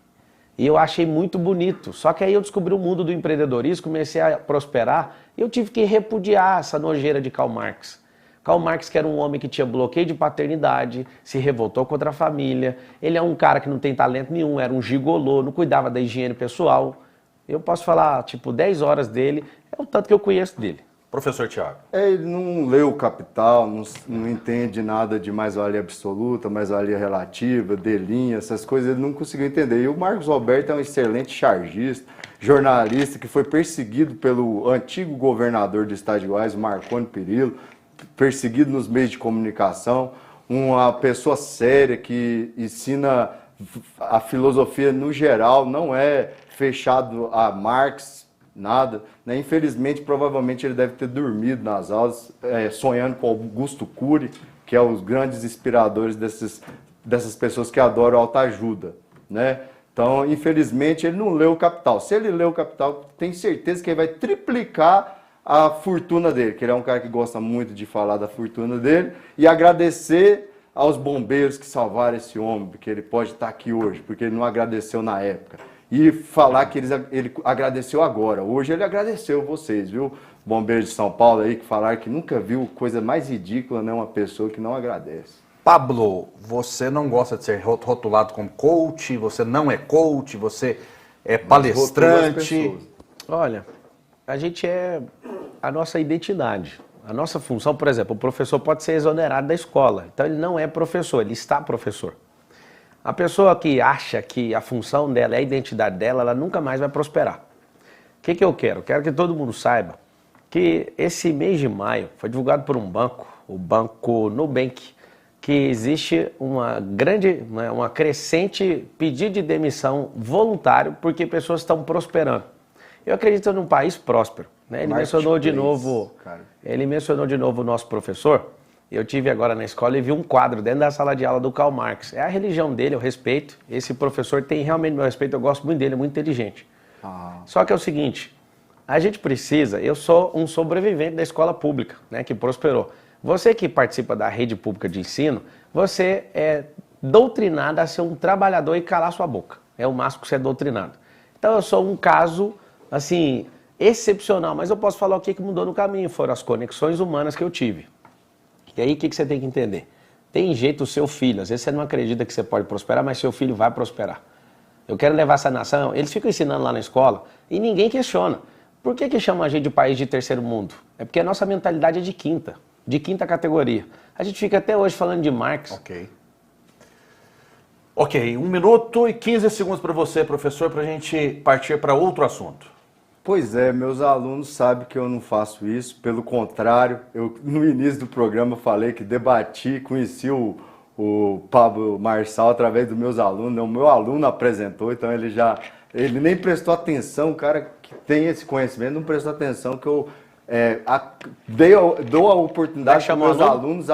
E eu achei muito bonito. Só que aí eu descobri o mundo do empreendedorismo, comecei a prosperar, e eu tive que repudiar essa nojeira de Karl Marx. Karl Marx, que era um homem que tinha bloqueio de paternidade, se revoltou contra a família, ele é um cara que não tem talento nenhum, era um gigolô, não cuidava da higiene pessoal. Eu posso falar, 10 horas dele, é o tanto que eu conheço dele. Professor Tiago. Ele não leu o Capital, não entende nada de mais-valia absoluta, mais-valia relativa, delinha, essas coisas, ele não conseguiu entender. E o Marcos Roberto é um excelente chargista, jornalista, que foi perseguido pelo antigo governador do estado de Goiás, Marconi Perillo, perseguido nos meios de comunicação, uma pessoa séria que ensina a filosofia no geral, não é fechado a Marx, nada, né? Infelizmente, provavelmente ele deve ter dormido nas aulas, sonhando com Augusto Cury, que é os grandes inspiradores dessas pessoas que adoram autoajuda, né? Então, infelizmente, ele não leu o Capital. Se ele leu o Capital, tenho certeza que ele vai triplicar a fortuna dele, que ele é um cara que gosta muito de falar da fortuna dele, e agradecer aos bombeiros que salvaram esse homem, porque ele pode estar aqui hoje, porque ele não agradeceu na época. E falar que ele agradeceu agora. Hoje ele agradeceu vocês, viu? Bombeiros de São Paulo aí que falaram que nunca viu coisa mais ridícula, né? Uma pessoa que não agradece. Pablo, você não gosta de ser rotulado como coach, você não é coach, você é palestrante. Olha, a gente é a nossa identidade. A nossa função, por exemplo, o professor pode ser exonerado da escola. Então ele não é professor, ele está professor. A pessoa que acha que a função dela é a identidade dela, ela nunca mais vai prosperar. O que eu quero? Quero que todo mundo saiba que esse mês de maio foi divulgado por um banco, o Banco Nubank, que existe uma crescente pedido de demissão voluntário porque pessoas estão prosperando. Eu acredito num país próspero, né? Ele mencionou de novo o nosso professor. Eu tive agora na escola e vi um quadro dentro da sala de aula do Karl Marx. É a religião dele, eu respeito. Esse professor tem realmente meu respeito, eu gosto muito dele, é muito inteligente. Só que é o seguinte, a gente precisa, eu sou um sobrevivente da escola pública, né, que prosperou. Você que participa da rede pública de ensino, você é doutrinado a ser um trabalhador e calar sua boca. É o máximo que você é doutrinado. Então eu sou um caso, assim, excepcional, mas eu posso falar o que mudou no caminho, foram as conexões humanas que eu tive. E aí, o que você tem que entender? Tem jeito o seu filho, às vezes você não acredita que você pode prosperar, mas seu filho vai prosperar. Eu quero levar essa nação, eles ficam ensinando lá na escola e ninguém questiona. Por que chamam a gente de país de terceiro mundo? É porque a nossa mentalidade é de quinta categoria. A gente fica até hoje falando de Marx. Ok, 1 minuto e 15 segundos para você, professor, para a gente partir para outro assunto. Pois é, meus alunos sabem que eu não faço isso, pelo contrário, eu no início do programa falei que debati, conheci o Pablo Marçal através dos meus alunos, o meu aluno apresentou, então ele nem prestou atenção, o cara que tem esse conhecimento não prestou atenção que eu dou a oportunidade para meus alunos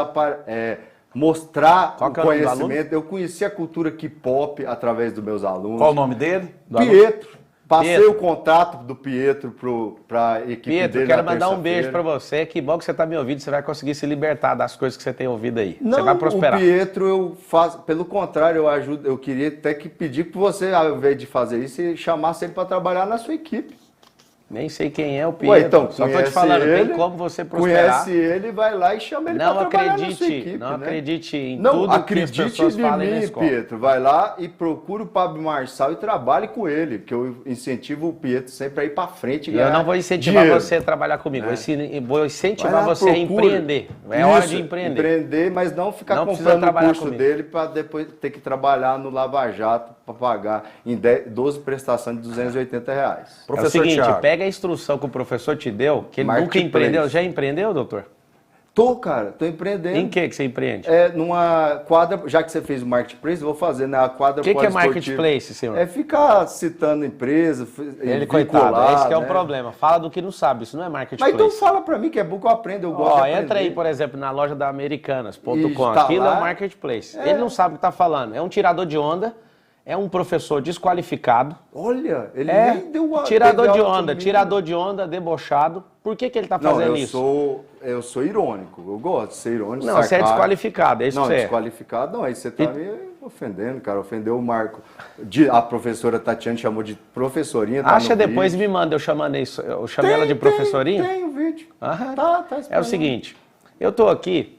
mostrar o conhecimento. Eu conheci a cultura K-pop através dos meus alunos. Qual o nome dele? Pietro. Passei o contato do Pietro para a equipe Pietro, dele. quero mandar um beijo para você. Que bom que você está me ouvindo. Você vai conseguir se libertar das coisas que você tem ouvido aí. Não, você vai prosperar. O Pietro eu faço, pelo contrário, eu ajudo. Eu queria até que pedir para você, ao invés de fazer isso, chamasse ele para trabalhar na sua equipe. Nem sei quem é o Pietro. Ué, então, só tô te falando, tem como você prosperar. Conhece ele, vai lá e chama ele para trabalhar na sua equipe. Não acredite em não, tudo que as pessoas falam na escola. Pietro. Vai lá e procura o Pablo Marçal e trabalhe com ele, que eu incentivo o Pietro sempre a ir para frente. E eu não vou incentivar você a trabalhar comigo, vou incentivar você a empreender. É hora de empreender. Empreender, mas não ficar comprando o curso dele para depois ter que trabalhar no Lava Jato para pagar em 12 prestações de R$280. É o seguinte, pega a instrução que o professor te deu, que ele nunca empreendeu. Já empreendeu, doutor? Tô empreendendo. Em que você empreende? Numa quadra, já que você fez o marketplace, eu vou fazer, né? A quadra poliesportiva. O que é marketplace, senhor? É ficar citando empresa, ele, coitado, esse que é o problema. Fala do que não sabe, isso não é marketplace. Mas então fala pra mim, que é bom que eu aprendo, eu gosto de aprender. Entra aí, por exemplo, na loja da Americanas.com. Aquilo é o marketplace. Ele não sabe o que tá falando. É um tirador de onda, é um professor desqualificado. Olha, ele nem deu tirador de onda, debochado. Por que ele tá fazendo isso? Eu sou irônico, eu gosto de ser irônico. Não, você é desqualificado, é isso que você é. Não, desqualificado não, aí você tá me ofendendo, cara, ofendeu o Marco. A professora Tatiana chamou de professorinha, tá Acha depois e me manda, eu chamei ela de professorinha? Tem o vídeo. Tá é o seguinte, eu tô aqui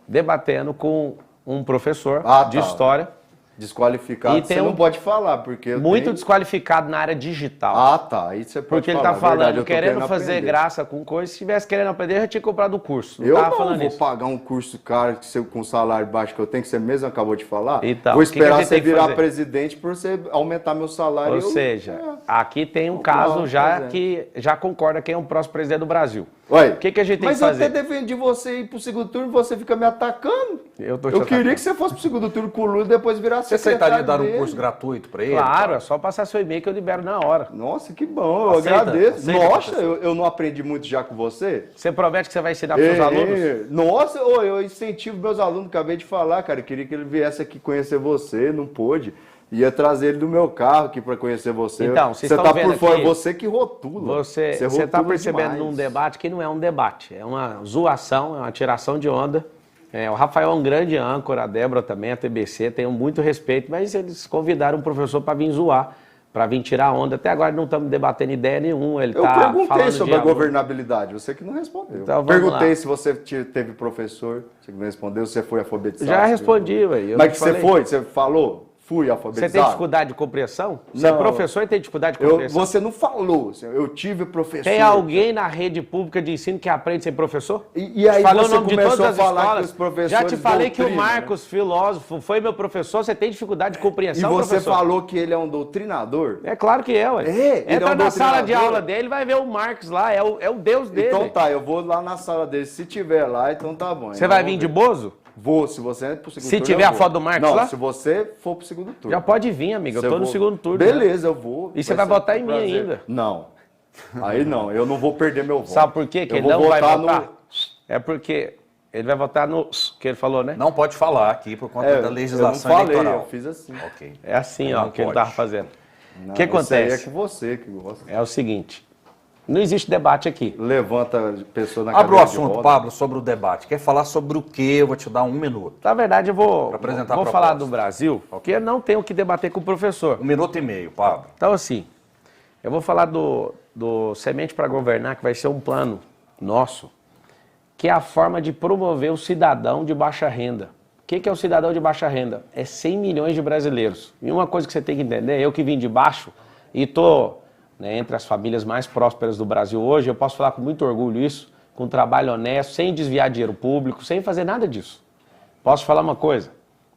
debatendo com um professor de história. Desqualificado, você não pode falar, porque desqualificado na área digital. Aí você pode porque ele tá falando, querendo fazer graça com coisa, se tivesse querendo aprender, eu já tinha comprado o curso. Eu não vou pagar um curso caro com salário baixo que eu tenho, que você mesmo acabou de falar. Então, vou esperar você virar presidente para você aumentar meu salário. Ou seja, aqui tem um caso que já concorda quem é o próximo presidente do Brasil. O que a gente tem que fazer? Mas eu até defendi você ir pro segundo turno, você fica me atacando. Eu queria que você fosse pro segundo turno com o Lula e depois virasse Você aceitaria dar um curso gratuito para ele? Claro, é só passar seu e-mail que eu libero na hora. Nossa, que bom, eu agradeço. Nossa, eu não aprendi muito já com você? Você promete que você vai ensinar para os seus alunos? Nossa, eu incentivo meus alunos, acabei de falar, cara, eu queria que ele viesse aqui conhecer você, não pôde. Ia trazer ele do meu carro aqui para conhecer você. Então, você tá por fora, você que rotula. Você está percebendo num debate que não é um debate, é uma zoação, é uma tiração de onda. O Rafael é um grande âncora, a Débora também, a TBC, tenho muito respeito, mas eles convidaram um professor para vir zoar, para vir tirar onda. Até agora não estamos debatendo ideia nenhuma. Eu perguntei sobre a governabilidade, você que não respondeu. Então, perguntei se você teve professor, você que não respondeu, se você foi alfabetizado. Já respondi, velho. Mas que você falou? Fui alfabetizado. Você tem dificuldade de compreensão? Você é professor e tem dificuldade de compreensão? Você não falou. Eu tive professor. Tem alguém na rede pública de ensino que aprende sem professor? E aí falou você começou a falar que os professores Já te falei que o né? Marcos, filósofo, foi meu professor. Você tem dificuldade de compreensão, E você professor? falou que ele é um doutrinador? É claro que é, ué. Entra na sala de aula dele, vai ver o Marcos lá. É o Deus dele. Então tá, eu vou lá na sala dele. Se tiver lá, então tá bom. Você vai vir de Bozo? Vou, se você é pro segundo turno. Se tiver a foto do Marcos lá? Não, se você for pro segundo turno. Já pode vir, amigo. Eu tô no segundo turno. Beleza, eu vou. E você vai votar em mim ainda? Não. Aí não, eu não vou perder meu voto. Sabe por quê? Que ele não vai votar? É porque ele vai votar no que ele falou, né? Não pode falar aqui por conta da legislação eleitoral. Eu fiz assim. Okay. É assim, ó, que ele tava fazendo. O que acontece? É que você que gosta. É o seguinte. Não existe debate aqui. Levanta a pessoa na cadeira. Abre o assunto, Pablo, sobre o debate. Quer falar sobre o quê? Eu vou te dar 1 minuto. Na verdade, eu vou apresentar falar do Brasil, porque não tenho o que debater com o professor. 1 minuto e meio, Pablo. Então, assim, eu vou falar do Semente para Governar, que vai ser um plano nosso, que é a forma de promover o cidadão de baixa renda. O que é o cidadão de baixa renda? É 100 milhões de brasileiros. E uma coisa que você tem que entender, eu que vim de baixo e estou... entre as famílias mais prósperas do Brasil hoje, eu posso falar com muito orgulho isso, com trabalho honesto, sem desviar dinheiro público, sem fazer nada disso. Posso falar uma coisa?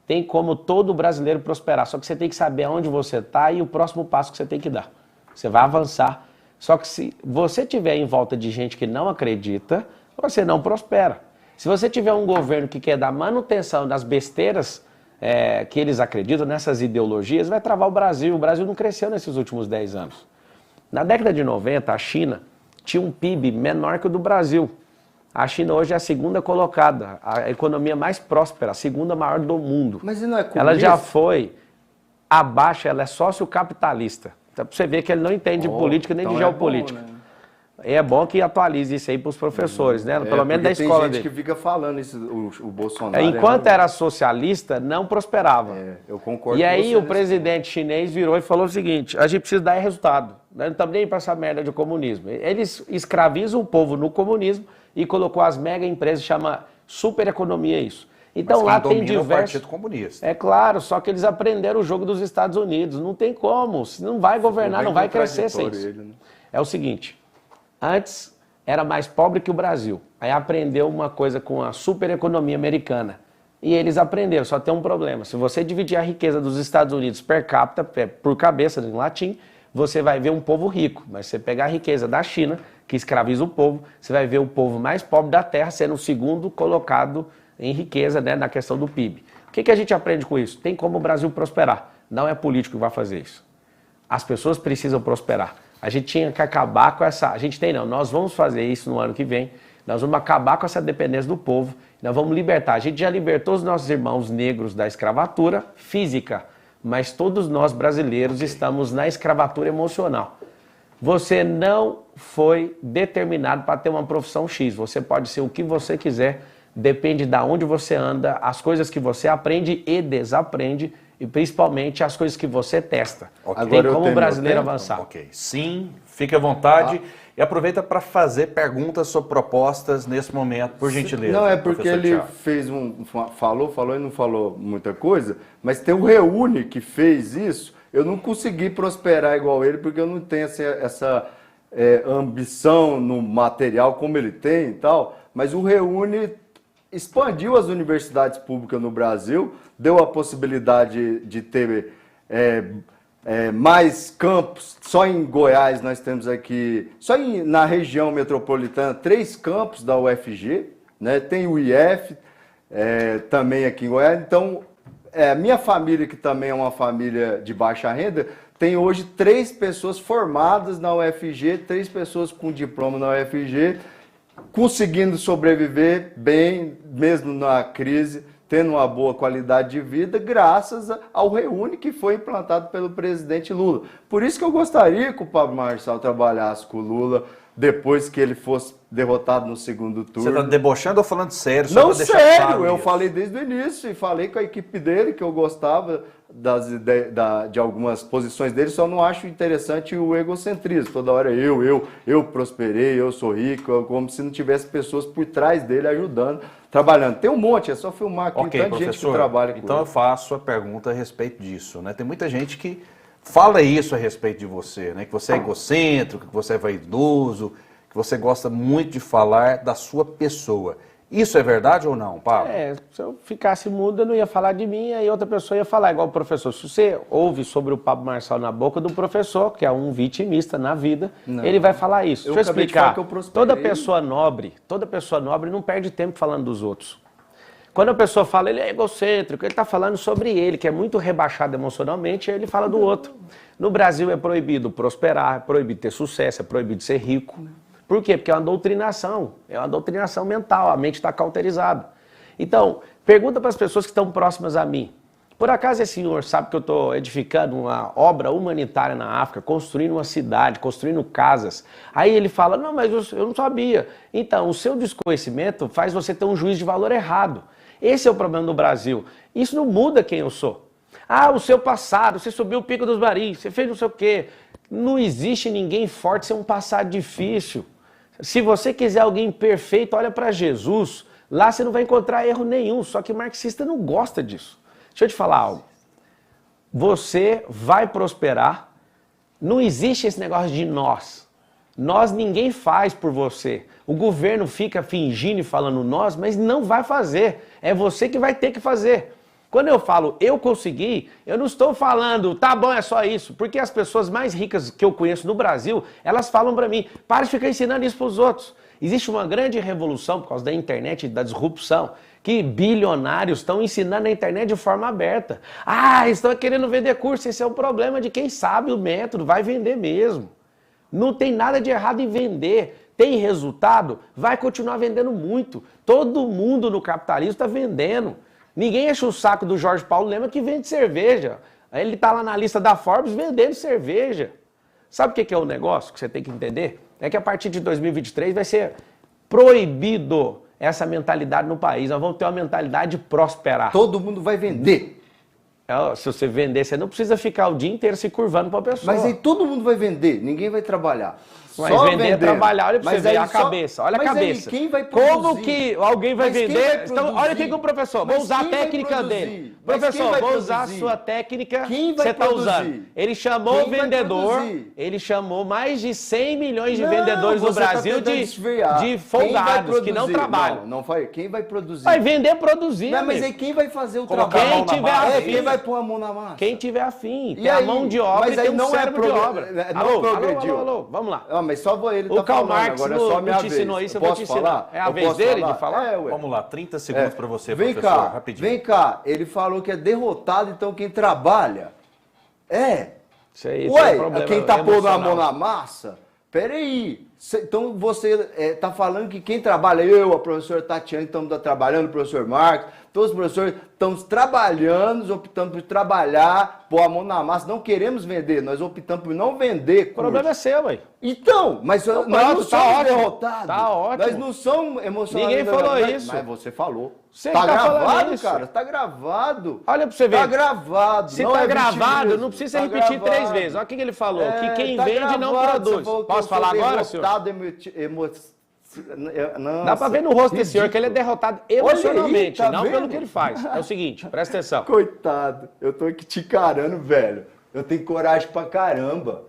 Tem como todo brasileiro prosperar, só que você tem que saber aonde você está e o próximo passo que você tem que dar. Você vai avançar Só que se você tiver em volta de gente que não acredita, você não prospera. Se você tiver um governo que quer dar manutenção das besteiras que eles acreditam, nessas ideologias, vai travar o Brasil. O Brasil não cresceu nesses últimos 10 anos. Na década de 90, a China tinha um PIB menor que o do Brasil. A China hoje é a segunda colocada, a economia mais próspera, a segunda maior do mundo. Mas não é comunista? Ela já foi abaixo, ela é sócio-capitalista. Então, pra você ver que ele não entende de política nem de geopolítica. Bom, né? É bom que atualize isso aí para os professores, né? Pelo menos da escola dele. Tem gente que fica falando isso, o Bolsonaro. Enquanto era socialista, não prosperava. Eu concordo e com aí você o presidente chinês virou e falou o seguinte: a gente precisa dar resultado. Nós não estamos nem para essa merda de comunismo. Eles escravizam o povo no comunismo e colocou as mega empresas, chama supereconomia isso. Então lá tem diversos. O Partido Comunista. É claro, só que eles aprenderam o jogo dos Estados Unidos. Não tem como. Se não vai governar, não vai crescer sem isso. Ele, né? É o seguinte. Antes era mais pobre que o Brasil. Aí aprendeu uma coisa com a supereconomia americana. E eles aprenderam, só tem um problema. Se você dividir a riqueza dos Estados Unidos per capita, por cabeça em latim, você vai ver um povo rico. Mas se você pegar a riqueza da China, que escraviza o povo, você vai ver o povo mais pobre da Terra sendo o segundo colocado em riqueza, né, na questão do PIB. O que a gente aprende com isso? Tem como o Brasil prosperar. Não é político que vai fazer isso. As pessoas precisam prosperar. A gente tinha que acabar com essa... A gente tem não, nós vamos fazer isso no ano que vem. Nós vamos acabar com essa dependência do povo. Nós vamos libertar. A gente já libertou os nossos irmãos negros da escravatura física, mas todos nós brasileiros estamos na escravatura emocional. Você não foi determinado para ter uma profissão X. Você pode ser o que você quiser, depende de onde você anda, as coisas que você aprende e desaprende, e principalmente as coisas que você testa. Okay. Tem como o brasileiro avançar. Ok, sim, fique à vontade e aproveita para fazer perguntas sobre propostas nesse momento, por gentileza. Não, é porque ele Thiago fez falou e não falou muita coisa, mas tem o Reúne que fez isso. Eu não consegui prosperar igual ele, porque eu não tenho essa ambição no material como ele tem e tal, mas o Reúne expandiu as universidades públicas no Brasil, deu a possibilidade de ter mais campos. Só em Goiás nós temos aqui, na região metropolitana, 3 campos da UFG, né? Tem o IF também aqui em Goiás. Então, minha família, que também é uma família de baixa renda, tem hoje 3 pessoas formadas na UFG, 3 pessoas com diploma na UFG, conseguindo sobreviver bem, mesmo na crise, tendo uma boa qualidade de vida, graças ao Reúne que foi implantado pelo presidente Lula. Por isso que eu gostaria que o Pablo Marçal trabalhasse com o Lula depois que ele fosse derrotado no segundo turno. Você está debochando ou falando sério? Não, sério, eu falei desde o início e falei com a equipe dele que eu gostava de algumas posições dele, só não acho interessante o egocentrismo. Toda hora eu prosperei, eu sou rico, como se não tivesse pessoas por trás dele ajudando, trabalhando. Tem um monte, é só filmar aqui, okay, tanta gente que trabalha com então ele. Eu faço a pergunta a respeito disso, né? Tem muita gente que fala isso a respeito de você, né? Que você é egocêntrico, que você é vaidoso, que você gosta muito de falar da sua pessoa. Isso é verdade ou não, Pablo? Se eu ficasse mudo, eu não ia falar de mim, aí outra pessoa ia falar, igual o professor. Se você ouve sobre o Pablo Marçal na boca do professor, que é um vitimista na vida, ele vai falar isso. Deixa eu explicar. Toda pessoa nobre não perde tempo falando dos outros. Quando a pessoa fala, ele é egocêntrico, ele está falando sobre ele, que é muito rebaixado emocionalmente, aí ele fala do outro. No Brasil é proibido prosperar, é proibido ter sucesso, é proibido ser rico. Por quê? Porque é uma doutrinação mental, a mente está cauterizada. Então, pergunta para as pessoas que estão próximas a mim. Por acaso esse senhor sabe que eu estou edificando uma obra humanitária na África, construindo uma cidade, construindo casas? Aí ele fala, não, mas eu não sabia. Então, o seu desconhecimento faz você ter um juízo de valor errado. Esse é o problema do Brasil. Isso não muda quem eu sou. Ah, o seu passado, você subiu o Pico dos Barris, você fez não sei o quê. Não existe ninguém forte sem um passado difícil. Se você quiser alguém perfeito, olha para Jesus. Lá você não vai encontrar erro nenhum, só que o marxista não gosta disso. Deixa eu te falar algo. Você vai prosperar. Não existe esse negócio de nós. Nós ninguém faz por você. O governo fica fingindo e falando nós, mas não vai fazer. É você que vai ter que fazer. Quando eu falo eu consegui, eu não estou falando tá bom, é só isso. Porque as pessoas mais ricas que eu conheço no Brasil, elas falam para mim, para de ficar ensinando isso para os outros. Existe uma grande revolução por causa da internet e da disrupção, que bilionários estão ensinando na internet de forma aberta. Ah, estão querendo vender curso, esse é o problema de quem sabe o método, vai vender mesmo. Não tem nada de errado em vender. Tem resultado? Vai continuar vendendo muito. Todo mundo no capitalismo está vendendo. Ninguém enche o saco do Jorge Paulo Lema que vende cerveja. Ele está lá na lista da Forbes vendendo cerveja. Sabe o que é o negócio que você tem que entender? É que a partir de 2023 vai ser proibido essa mentalidade no país. Nós vamos ter uma mentalidade de prosperar. Todo mundo vai vender. Se você vender, você não precisa ficar o dia inteiro se curvando para a pessoa. Mas aí todo mundo vai vender, ninguém vai trabalhar. Mas só vender é trabalhar, olha pra você ver a cabeça, olha a cabeça. Aí, quem vai produzir? Como que alguém vai vender? Então, olha aqui com o professor, vou usar a técnica dele. Professor, vou usar a sua técnica que você está usando. Ele chamou o vendedor, ele chamou mais de 100 milhões de vendedores no Brasil de folgados que não trabalham. Não foi? Quem vai produzir? Vai vender, produzir. Não, mas aí quem vai fazer o trabalho? Quem tiver afim. Quem vai pôr a mão na massa? Quem tiver afim. Tem a mão de obra e tem um cérebro de obra. Alô, vamos lá. Mas só ele o Karl Marx agora é só minha vez. Ensinou isso, eu vou te ensinar. É a vez dele de falar? Vamos lá, 30 segundos para você, vem professor, cá, rapidinho. Vem cá, ele falou que é derrotado, então quem trabalha Isso aí, ué, é quem tá pondo a mão na massa? Peraí, então você está falando que quem trabalha, a professora Tatiana, estamos trabalhando, o professor Marcos, todos os professores estamos trabalhando, optando por trabalhar, pôr a mão na massa, não queremos vender, nós optamos por não vender curso. O problema é seu, ué. Então, mas nós não somos derrotados. Tá ótimo. Nós não somos emocionados. Ninguém falou isso. Mas você falou. Você tá gravado, isso. cara, tá gravado. Olha pra você ver. Tá gravado. Se tá gravado, não precisa repetir 3 vezes. Olha o que ele falou, que quem vende não produz. Posso falar agora, senhor? Nossa, dá pra ver no rosto desse senhor que ele é derrotado emocionalmente, aí, tá não vendo? Pelo que ele faz. É o seguinte, presta atenção. Coitado, eu tô aqui te encarando, velho. Eu tenho coragem pra caramba.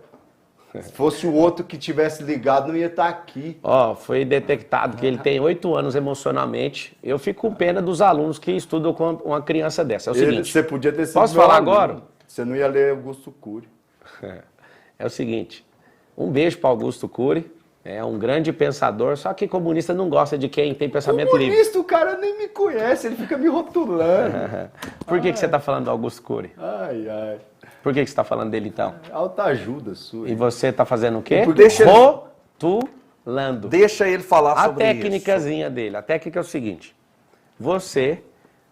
Se fosse o outro que tivesse ligado, não ia estar aqui. Foi detectado que ele tem 8 anos emocionalmente. Eu fico com pena dos alunos que estudam com uma criança dessa. É o seguinte. Você podia ter sido posso falar agora? Você não ia ler Augusto Cury. É o seguinte. Um beijo para Augusto Cury. É um grande pensador, só que comunista não gosta de quem tem pensamento livre. Comunista, o cara nem me conhece, ele fica me rotulando. Por que você está falando do Augusto Cury? Ai. Por que você está falando dele, então? Alta ajuda sua. E você está fazendo o quê? Rotulando. Deixa ele falar sobre isso. A técnicazinha dele. A técnica é o seguinte. Você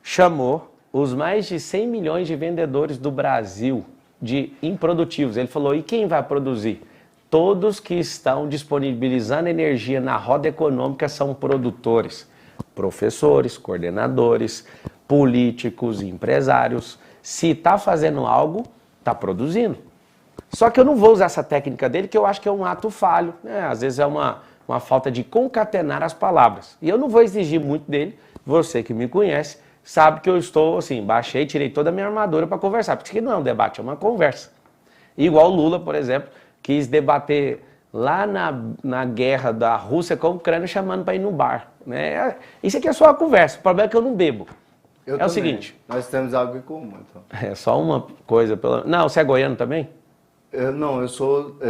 chamou os mais de 100 milhões de vendedores do Brasil de improdutivos. Ele falou, e quem vai produzir? Todos que estão disponibilizando energia na roda econômica são produtores. Professores, coordenadores, políticos, empresários. Se está fazendo algo, está produzindo. Só que eu não vou usar essa técnica dele, que eu acho que é um ato falho. Às vezes é uma falta de concatenar as palavras. E eu não vou exigir muito dele. Você que me conhece sabe que eu estou, assim, baixei, tirei toda a minha armadura para conversar. Porque isso aqui não é um debate, é uma conversa. Igual o Lula, por exemplo, quis debater lá na guerra da Rússia com a Ucrânia, chamando para ir no bar. Isso aqui é só uma conversa, o problema é que eu não bebo. O seguinte. Nós temos algo em comum, então. É só uma coisa. Não, você é goiano também? Eu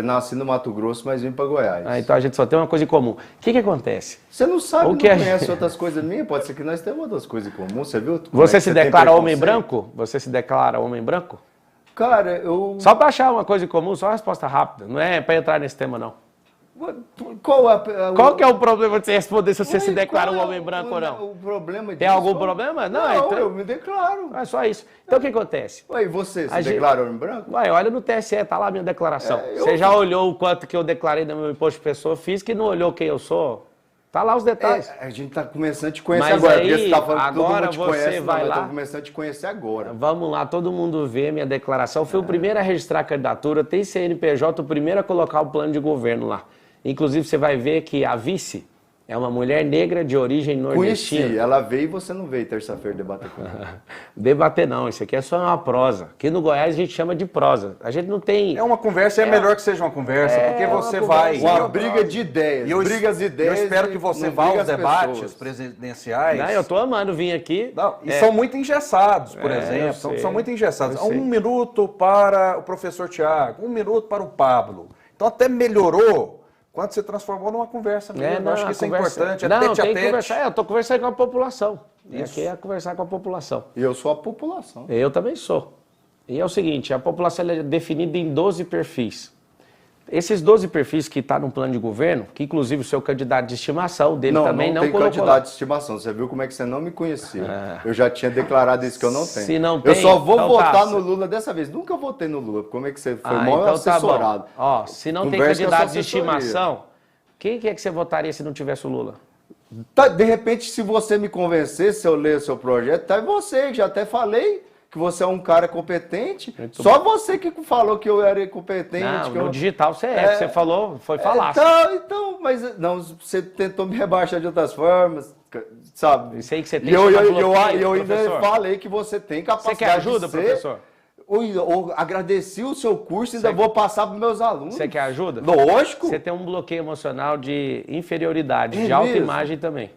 nasci no Mato Grosso, mas vim para Goiás. Então a gente só tem uma coisa em comum. O que acontece? Você não sabe, não conhece outras coisas minhas? Pode ser que nós temos outras coisas em comum, você viu? Você se declara homem branco? Você se declara homem branco? Cara, eu... Só para achar uma coisa em comum, só uma resposta rápida. Não é para entrar nesse tema, não. Qual que é o problema de você responder se você se declara um homem branco ou não? O problema tem algum problema? Não, eu me declaro. É só isso. Então o que acontece? E você se declara homem branco? Olha no TSE, tá lá a minha declaração. Você já olhou o quanto que eu declarei no meu imposto de pessoa física e não olhou quem eu sou? Tá lá os detalhes. A gente tá começando a te conhecer agora. Aí, você tá falando que agora todo mundo te conhece, vai lá. Tô começando a te conhecer agora. Vamos lá, todo mundo vê minha declaração. Fui o primeiro a registrar a candidatura, tem CNPJ, o primeiro a colocar o plano de governo lá. Inclusive, você vai ver que a vice É uma mulher negra de origem nordestina. Conheci, ela veio e você não veio terça-feira debater com ela. Debater não, isso aqui é só uma prosa. Aqui no Goiás a gente chama de prosa. A gente não tem... É uma conversa, é melhor que seja uma conversa, porque você vai... Uma briga de ideias, brigas de ideias. Eu espero que você vá aos debates presidenciais. Não, eu tô amando vir aqui. Não, e são muito engessados, por exemplo. São muito engessados. 1 minuto para o professor Tiago, 1 minuto para o Pablo. Então até melhorou quando você transformou numa conversa mesmo. Eu acho que isso é importante, é tete a tete. Conversar. Eu tô conversando com a população. E aqui é conversar com a população. E eu sou a população. Eu também sou. E é o seguinte, a população é definida em 12 perfis. Esses 12 perfis que está no plano de governo, que inclusive o seu candidato de estimação dele também não colocou. Não tem candidato de estimação. Você viu como é que você não me conhecia. Eu já tinha declarado isso que eu não tenho. Se não tem, eu só vou então votar no Lula dessa vez. Nunca votei no Lula. Como é que você foi mal então assessorado? Tá bom. Ó, se não tem candidato de estimação, quem que é que você votaria se não tivesse o Lula? Tá, de repente, se você me convencer, se eu ler o seu projeto, tá você, já até falei que você é um cara competente. Muito só bom. você que falou que eu era incompetente. Não, que no digital você você falou, foi falácia. Então, mas não, você tentou me rebaixar de outras formas, sabe? Isso aí que você tem E eu bloqueio, ainda professor. falei que você tem capacidade Você quer ajuda, de ser, professor? Eu agradeci o seu curso e ainda vou passar para os meus alunos. Você quer ajuda? Lógico. Você tem um bloqueio emocional de inferioridade, de mesmo? autoimagem também.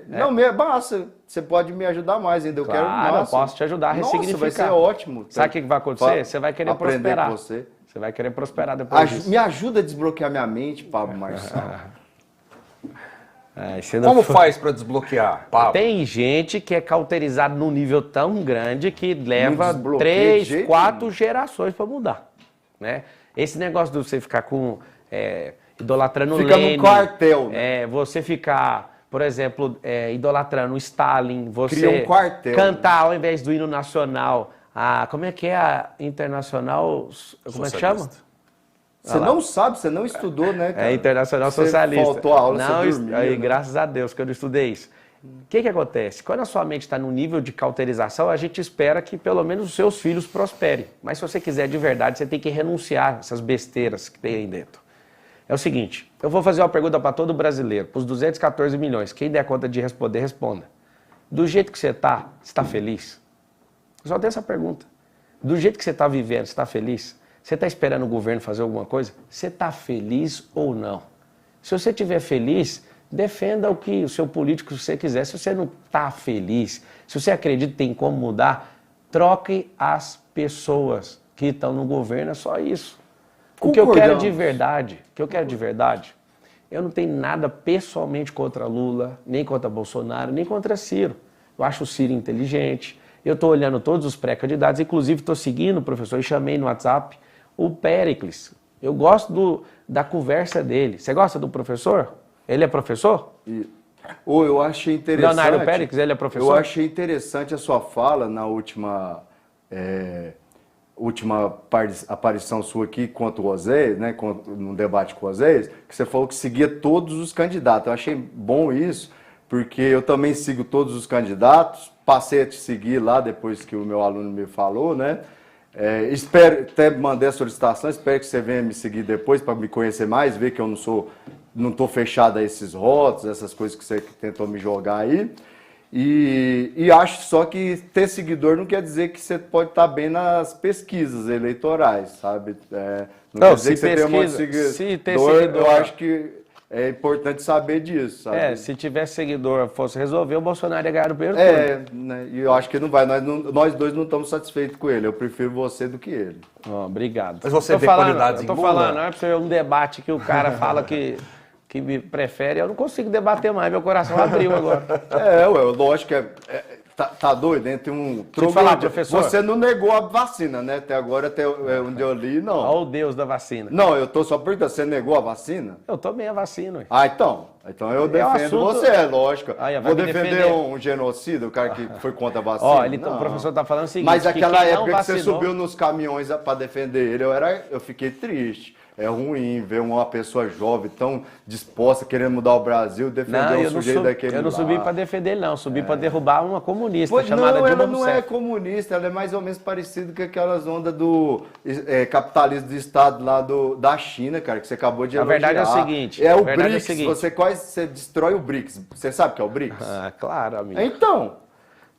Não, basta. Você pode me ajudar mais ainda. Eu quero mais. Eu posso te ajudar a ressignificar. Vai ser ótimo. Sabe o que vai acontecer? Você vai querer prosperar. Com você. Você vai querer prosperar depois disso. Me ajuda a desbloquear minha mente, Pablo Marçal. Como faz para desbloquear, Pablo? Tem gente que é cauterizado num nível tão grande que leva 3, 4 gerações para mudar, né? Esse negócio de você ficar idolatrando Fica Lenin, no quartel, né? Você ficar, por exemplo, idolatrando Stalin, você cria um quartel, cantar ao invés do hino nacional, como é que é a internacional, como é que chama? Você não sabe, você não estudou, né, cara? É internacional socialista. Faltou a aula, não, você dormiu, aí, né? graças a Deus que eu não estudei isso. O que acontece? Quando a sua mente está no nível de cauterização, a gente espera que pelo menos os seus filhos prosperem. Mas se você quiser de verdade, você tem que renunciar a essas besteiras que tem aí dentro. É o seguinte, eu vou fazer uma pergunta para todo brasileiro, para os 214 milhões. Quem der conta de responder, responda. Do jeito que você está feliz? Eu só tenho essa pergunta. Do jeito que você está vivendo, você está feliz? Você está esperando o governo fazer alguma coisa? Você está feliz ou não? Se você estiver feliz, defenda o que o seu político você quiser. Se você não está feliz, se você acredita que tem como mudar, troque as pessoas que estão no governo, é só isso. O que eu quero de verdade, eu não tenho nada pessoalmente contra Lula, nem contra Bolsonaro, nem contra Ciro. Eu acho o Ciro inteligente, eu estou olhando todos os pré-candidatos, inclusive estou seguindo o professor e chamei no WhatsApp o Péricles. Eu gosto da conversa dele. Você gosta do professor? Ele é professor? Eu achei interessante. Leonardo Péricles, ele é professor? Eu achei interessante a sua fala na última aparição sua aqui contra o Oséias, né, no debate com o Oséias, que você falou que seguia todos os candidatos. Eu achei bom isso, porque eu também sigo todos os candidatos, passei a te seguir lá depois que o meu aluno me falou, né? Espero, até mandei a solicitação, espero que você venha me seguir depois para me conhecer mais, ver que eu não estou fechado a esses rótulos, essas coisas que você tentou me jogar aí. E acho só que ter seguidor não quer dizer que você pode estar bem nas pesquisas eleitorais, sabe? Não quer dizer que você tem um monte de seguidor, eu acho que é importante saber disso, sabe? Se tivesse seguidor, fosse resolver, o Bolsonaro ia ganhar o primeiro turno. Né? E eu acho que não vai. Nós dois não estamos satisfeitos com ele. Eu prefiro você do que ele. Obrigado. Mas você vê qualidades em Lula? Eu tô falando, não é pra você ver um debate que o cara fala que me prefere. Eu não consigo debater mais, meu coração abriu agora. Lógico que tá doido, hein? Tem um... Deixa eu falar, professor. Você não negou a vacina, né? Até agora, onde eu li, não. Olha o Deus da vacina. Não, eu tô só perguntando, você negou a vacina? Eu tomei a vacina. Ué. Então eu defendo você, lógico. Vou defender um genocida, o cara que foi contra a vacina. O professor tá falando o seguinte, mas aquela época que você subiu nos caminhões para defender ele, eu fiquei triste. É ruim ver uma pessoa jovem tão disposta, querendo mudar o Brasil, defender um sujeito daquele lá. Eu não subi para defender ele, não. Subi para derrubar uma comunista chamada não, Dilma ela não Rousseff. é comunista, ela é mais ou menos parecida com aquelas ondas do capitalismo de Estado lá da China, cara, que você acabou de elogiar. A verdade é o seguinte. É o BRICS, você destrói o BRICS. Você sabe o que é o BRICS? Ah, claro, amigo. Então,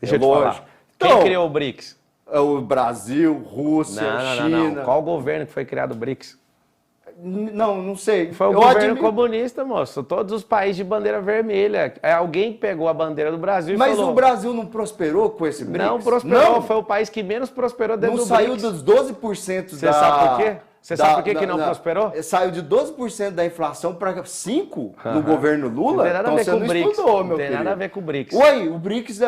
deixa eu te falar. Então, quem criou o BRICS? É o Brasil, Rússia, China. Não. Qual governo que foi criado o BRICS? Não sei. Foi o governo comunista, moço. Todos os países de bandeira vermelha. Alguém pegou a bandeira do Brasil e falou... Mas o Brasil não prosperou com esse BRICS? Não prosperou. Não. Foi o país que menos prosperou dentro do BRICS. Não saiu dos 12% Você sabe por quê? Você sabe por que não prosperou? Saiu de 12% da inflação para 5% no governo Lula? Não tem nada a ver com o BRICS. Estudou, meu não tem nada a ver com o BRICS. Oi, o BRICS...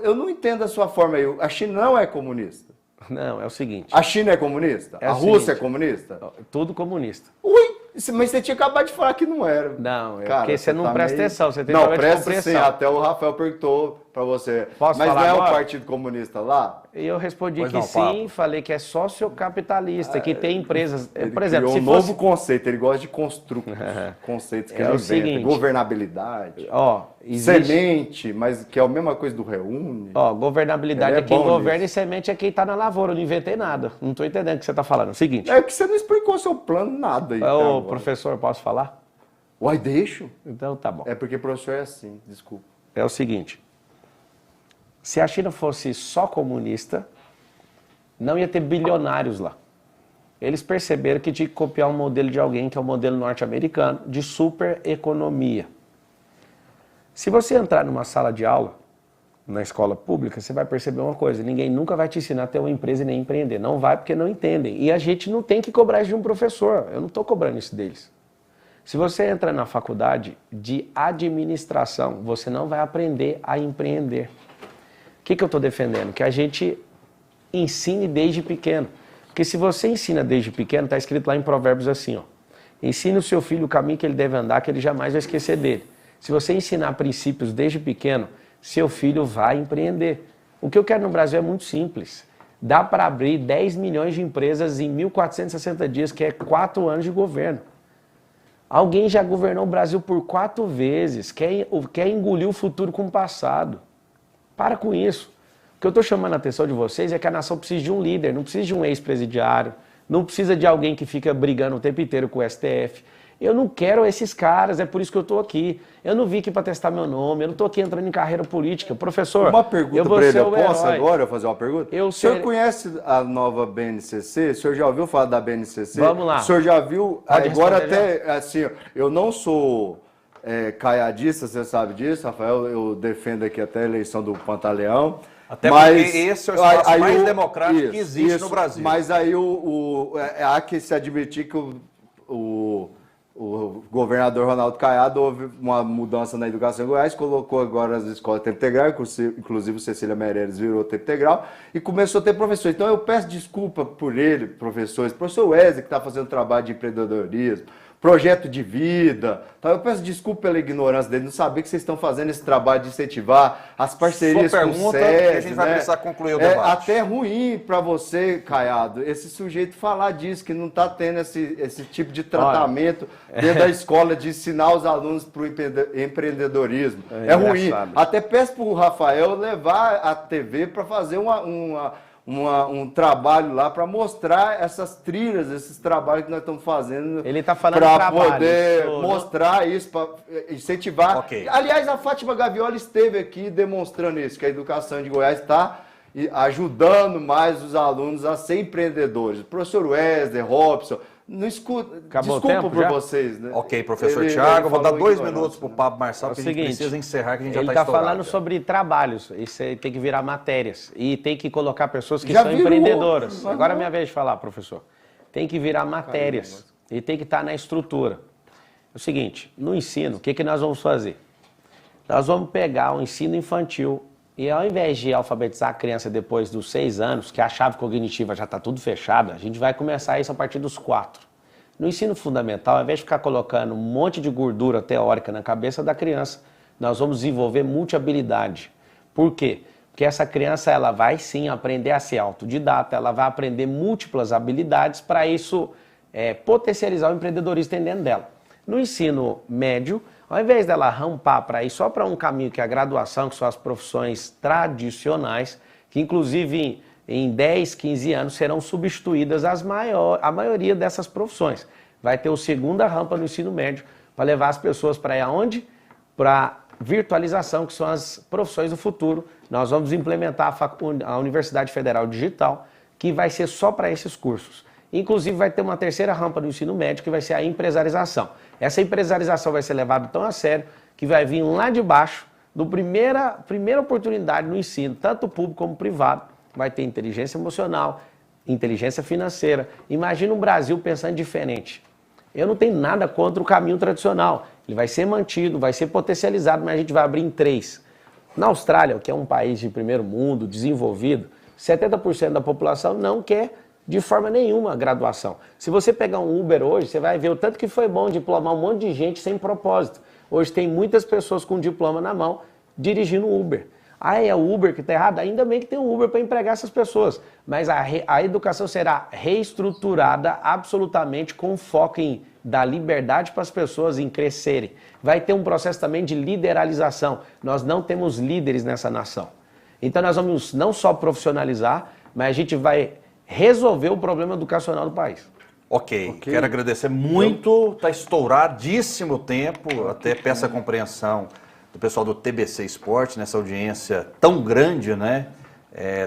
Eu não entendo a sua forma aí. A China não é comunista. Não, é o seguinte. A China é comunista? A Rússia é comunista? Tudo comunista. Ui, mas você tinha acabado de falar que não era. Não, cara, porque você não presta atenção, você tem não, problema de presta compreensão. sim, até o Rafael perguntou para você. Posso mas falar não é agora? o Partido Comunista lá? E eu respondi pois que não, sim, Pablo. falei que é sociocapitalista, que tem empresas... Ele por exemplo, criou se novo conceito, ele gosta de conceitos que ele o inventa. seguinte, governabilidade, existe... semente, mas que é a mesma coisa do reúne. Governabilidade é quem governa e semente é quem está na lavoura. Eu não inventei nada. Não estou entendendo o que você está falando. É o seguinte... É que você não explicou seu plano, nada aí. Ô, professor, posso falar? Uai, deixo. Então tá bom. É porque professor é assim, desculpa. É o seguinte... Se a China fosse só comunista, não ia ter bilionários lá. Eles perceberam que tinha que copiar um modelo de alguém, que é o modelo norte-americano, de super economia. Se você entrar numa sala de aula, na escola pública, você vai perceber uma coisa, ninguém nunca vai te ensinar a ter uma empresa e nem empreender. Não vai porque não entendem. E a gente não tem que cobrar isso de um professor. Eu não estou cobrando isso deles. Se você entra na faculdade de administração, você não vai aprender a empreender. O que eu estou defendendo? Que a gente ensine desde pequeno. Porque se você ensina desde pequeno, está escrito lá em Provérbios assim, ó. Ensine o seu filho o caminho que ele deve andar, que ele jamais vai esquecer dele. Se você ensinar princípios desde pequeno, seu filho vai empreender. O que eu quero no Brasil é muito simples. Dá para abrir 10 milhões de empresas em 1.460 dias, que é 4 anos de governo. Alguém já governou o Brasil por 4 vezes, quer engolir o futuro com o passado. Para com isso. O que eu estou chamando a atenção de vocês é que a nação precisa de um líder, não precisa de um ex-presidiário, não precisa de alguém que fica brigando o tempo inteiro com o STF. Eu não quero esses caras, é por isso que eu estou aqui. Eu não vim aqui para testar meu nome, eu não estou aqui entrando em carreira política. Professor, uma pergunta para ele, eu posso agora fazer uma pergunta? O senhor conhece a nova BNCC? O senhor já ouviu falar da BNCC? Vamos lá. O senhor já viu? Pode agora até, assim, eu não sou... caiadista, você sabe disso, Rafael, eu defendo aqui até a eleição do Pantaleão. Até porque esse é o espaço mais democrático que existe no Brasil. Mas aí há que se admitir que o governador Ronaldo Caiado houve uma mudança na educação em Goiás, colocou agora as escolas tempo integral, inclusive Cecília Meirelles virou tempo integral, e começou a ter professores. Então eu peço desculpa por ele, professores, professor Wesley, que está fazendo trabalho de empreendedorismo, projeto de vida. Então eu peço desculpa pela ignorância dele, não saber que vocês estão fazendo esse trabalho de incentivar as parcerias com o SESI, a gente vai precisar concluir o debate. É até ruim para você, Caiado, esse sujeito falar disso, que não está tendo esse tipo de tratamento dentro da escola de ensinar os alunos para o empreendedorismo. É ruim. Até peço para o Rafael levar a TV para fazer um trabalho lá para mostrar essas trilhas, esses trabalhos que nós estamos fazendo. Ele está falando para poder mostrar isso, para incentivar. Okay. Aliás, a Fátima Gavioli esteve aqui demonstrando isso, que a educação de Goiás está ajudando mais os alunos a ser empreendedores. O professor Wesley, Robson, não escuta. Acabou desculpa por já? vocês, né? Ok, professor Thiago, vou dar 2 minutos para o né? Pablo Marçal, que a gente precisa encerrar, que a gente já está Ele está estourado. falando sobre trabalhos, isso aí tem que virar matérias, e tem que colocar pessoas que são empreendedoras. Agora é minha vez de falar, professor. Tem que virar matérias, e tem que estar na estrutura. É o seguinte, no ensino, o que nós vamos fazer? Nós vamos pegar o ensino infantil, e ao invés de alfabetizar a criança depois dos 6 anos, que a chave cognitiva já está tudo fechada, a gente vai começar isso a partir dos 4. No ensino fundamental, ao invés de ficar colocando um monte de gordura teórica na cabeça da criança, nós vamos desenvolver multi-habilidade. Por quê? Porque essa criança ela vai sim aprender a ser autodidata, ela vai aprender múltiplas habilidades, para isso potencializar o empreendedorismo dentro dela. No ensino médio, ao invés dela rampar para ir só para um caminho que é a graduação, que são as profissões tradicionais, que inclusive em 10, 15 anos serão substituídas a maioria dessas profissões. Vai ter a segunda rampa no ensino médio para levar as pessoas para onde? Para virtualização, que são as profissões do futuro. Nós vamos implementar a Universidade Federal Digital, que vai ser só para esses cursos. Inclusive vai ter uma terceira rampa no ensino médio, que vai ser a empresarização. Essa empresarização vai ser levada tão a sério que vai vir lá de baixo, do primeira oportunidade no ensino, tanto público como privado. Vai ter inteligência emocional, inteligência financeira. Imagina um Brasil pensando diferente. Eu não tenho nada contra o caminho tradicional. Ele vai ser mantido, vai ser potencializado, mas a gente vai abrir em 3. Na Austrália, que é um país de primeiro mundo, desenvolvido, 70% da população não quer de forma nenhuma graduação. Se você pegar um Uber hoje, você vai ver o tanto que foi bom diplomar um monte de gente sem propósito. Hoje tem muitas pessoas com diploma na mão dirigindo Uber. Ah, é o Uber que está errado? Ainda bem que tem um Uber para empregar essas pessoas. Mas a educação será reestruturada absolutamente com foco em dar liberdade para as pessoas em crescerem. Vai ter um processo também de lideralização. Nós não temos líderes nessa nação. Então nós vamos não só profissionalizar, mas a gente vai resolver o problema educacional do país. Ok. Quero agradecer muito, está estouradíssimo o tempo, até peço a compreensão do pessoal do TBC Esporte, nessa audiência tão grande, né?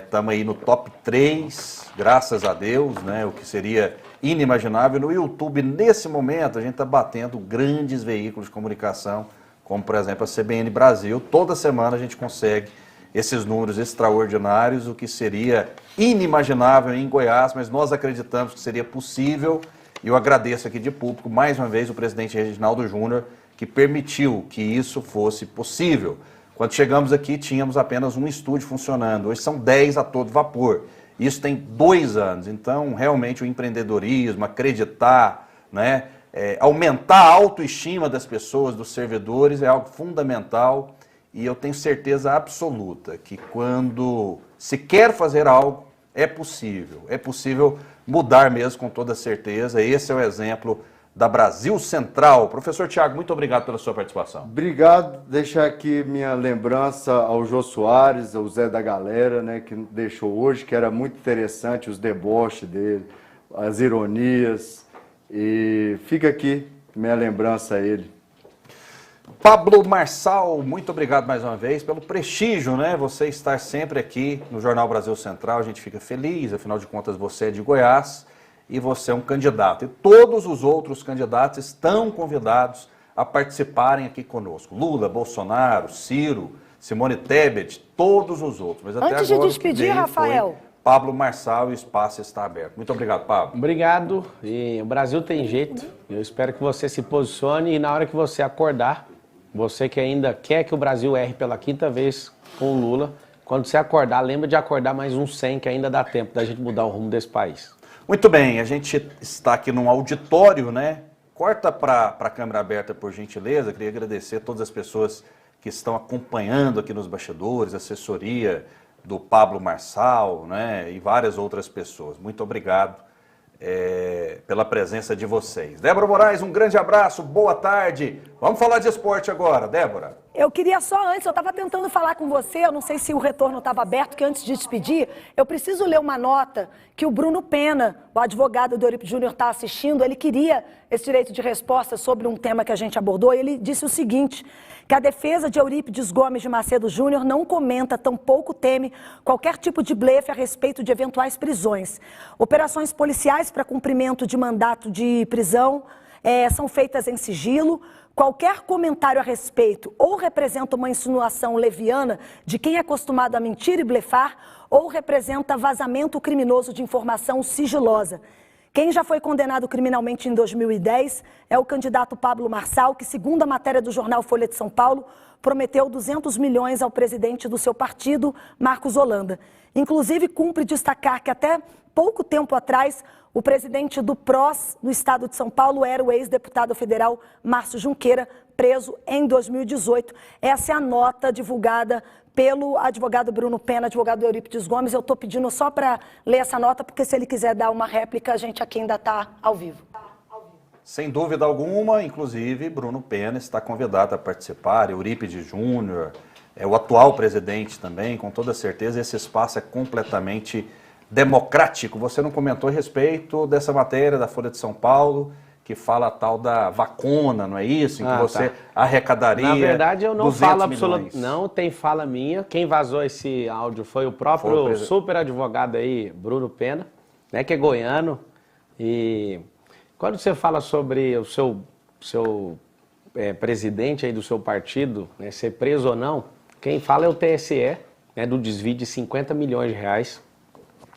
Estamos aí no top 3, graças a Deus, né? O que seria inimaginável. No YouTube, nesse momento, a gente está batendo grandes veículos de comunicação, como, por exemplo, a CBN Brasil. Toda semana a gente consegue esses números extraordinários, o que seria inimaginável em Goiás, mas nós acreditamos que seria possível, e eu agradeço aqui de público, mais uma vez, o presidente Reginaldo Júnior, que permitiu que isso fosse possível. Quando chegamos aqui, tínhamos apenas um estúdio funcionando, hoje são 10 a todo vapor. Isso tem 2 anos, então realmente o empreendedorismo, acreditar, né, aumentar a autoestima das pessoas, dos servidores, é algo fundamental. E eu tenho certeza absoluta que quando se quer fazer algo, é possível mudar mesmo com toda certeza. Esse é o exemplo da Brasil Central. Professor Tiago, muito obrigado pela sua participação. Obrigado, deixar aqui minha lembrança ao Jô Soares, ao Zé da Galera, né, que deixou hoje, que era muito interessante os deboches dele, as ironias, e fica aqui minha lembrança a ele. Pablo Marçal, muito obrigado mais uma vez pelo prestígio, né? Você estar sempre aqui no Jornal Brasil Central, a gente fica feliz, afinal de contas você é de Goiás e você é um candidato. E todos os outros candidatos estão convidados a participarem aqui conosco. Lula, Bolsonaro, Ciro, Simone Tebet, todos os outros. Mas até antes de agora, despedir, Rafael, Pablo Marçal, e o espaço está aberto. Muito obrigado, Pablo. Obrigado. E o Brasil tem jeito. Eu espero que você se posicione e na hora que você acordar, você que ainda quer que o Brasil erre pela 5ª vez com o Lula, quando você acordar, lembra de acordar mais uns 100, que ainda dá tempo da gente mudar o rumo desse país. Muito bem, a gente está aqui num auditório, né? Corta para a câmera aberta, por gentileza. Queria agradecer a todas as pessoas que estão acompanhando aqui nos bastidores, assessoria do Pablo Marçal, né? E várias outras pessoas. Muito obrigado pela presença de vocês. Débora Moraes, um grande abraço, boa tarde. Vamos falar de esporte agora, Débora. Eu queria só antes, eu estava tentando falar com você, eu não sei se o retorno estava aberto, que antes de despedir, eu preciso ler uma nota que o Bruno Pena, o advogado do Eurípides Júnior, está assistindo. Ele queria esse direito de resposta sobre um tema que a gente abordou, e ele disse o seguinte, que a defesa de Eurípides Gomes de Macedo Júnior não comenta, tampouco teme qualquer tipo de blefe a respeito de eventuais prisões. Operações policiais para cumprimento de mandato de prisão são feitas em sigilo. Qualquer comentário a respeito ou representa uma insinuação leviana de quem é acostumado a mentir e blefar, ou representa vazamento criminoso de informação sigilosa. Quem já foi condenado criminalmente em 2010 é o candidato Pablo Marçal, que, segundo a matéria do jornal Folha de São Paulo, prometeu 200 milhões ao presidente do seu partido, Marcos Holanda. Inclusive, cumpre destacar que até pouco tempo atrás, o presidente do PROS no estado de São Paulo era o ex-deputado federal Márcio Junqueira, preso em 2018. Essa é a nota divulgada pelo advogado Bruno Pena, advogado Eurípides Gomes. Eu estou pedindo só para ler essa nota, porque se ele quiser dar uma réplica, a gente aqui ainda está ao vivo. Sem dúvida alguma, inclusive, Bruno Pena está convidado a participar, Eurípides Júnior, o atual presidente também, com toda certeza, esse espaço é completamente democrático. Você não comentou a respeito dessa matéria da Folha de São Paulo, que fala a tal da vacuna, não é isso? Em que você arrecadaria. Na verdade, eu não falo absolutamente. Não tem fala minha. Quem vazou esse áudio foi o próprio super advogado aí, Bruno Pena, né, que é goiano. E quando você fala sobre o seu presidente aí do seu partido, né, ser preso ou não, quem fala é o TSE, né, do desvio de 50 milhões de reais.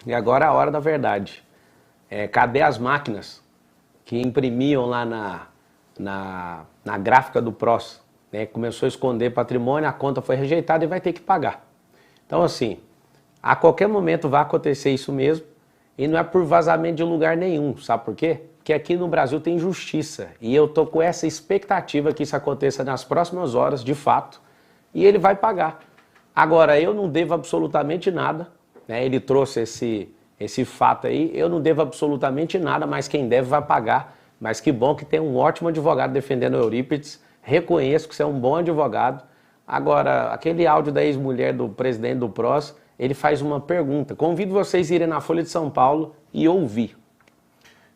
E agora é a hora da verdade. Cadê as máquinas que imprimiam lá na gráfica do PROS? Né? Começou a esconder patrimônio, a conta foi rejeitada e vai ter que pagar. Então, assim, a qualquer momento vai acontecer isso mesmo, e não é por vazamento de lugar nenhum, sabe por quê? Porque aqui no Brasil tem justiça, e eu tô com essa expectativa que isso aconteça nas próximas horas, de fato, e ele vai pagar. Agora, eu não devo absolutamente nada, né? Ele trouxe esse fato aí, eu não devo absolutamente nada, mas quem deve vai pagar. Mas que bom que tem um ótimo advogado defendendo o Eurípides, reconheço que você é um bom advogado. Agora, aquele áudio da ex-mulher do presidente do PROS, ele faz uma pergunta. Convido vocês a irem na Folha de São Paulo e ouvir.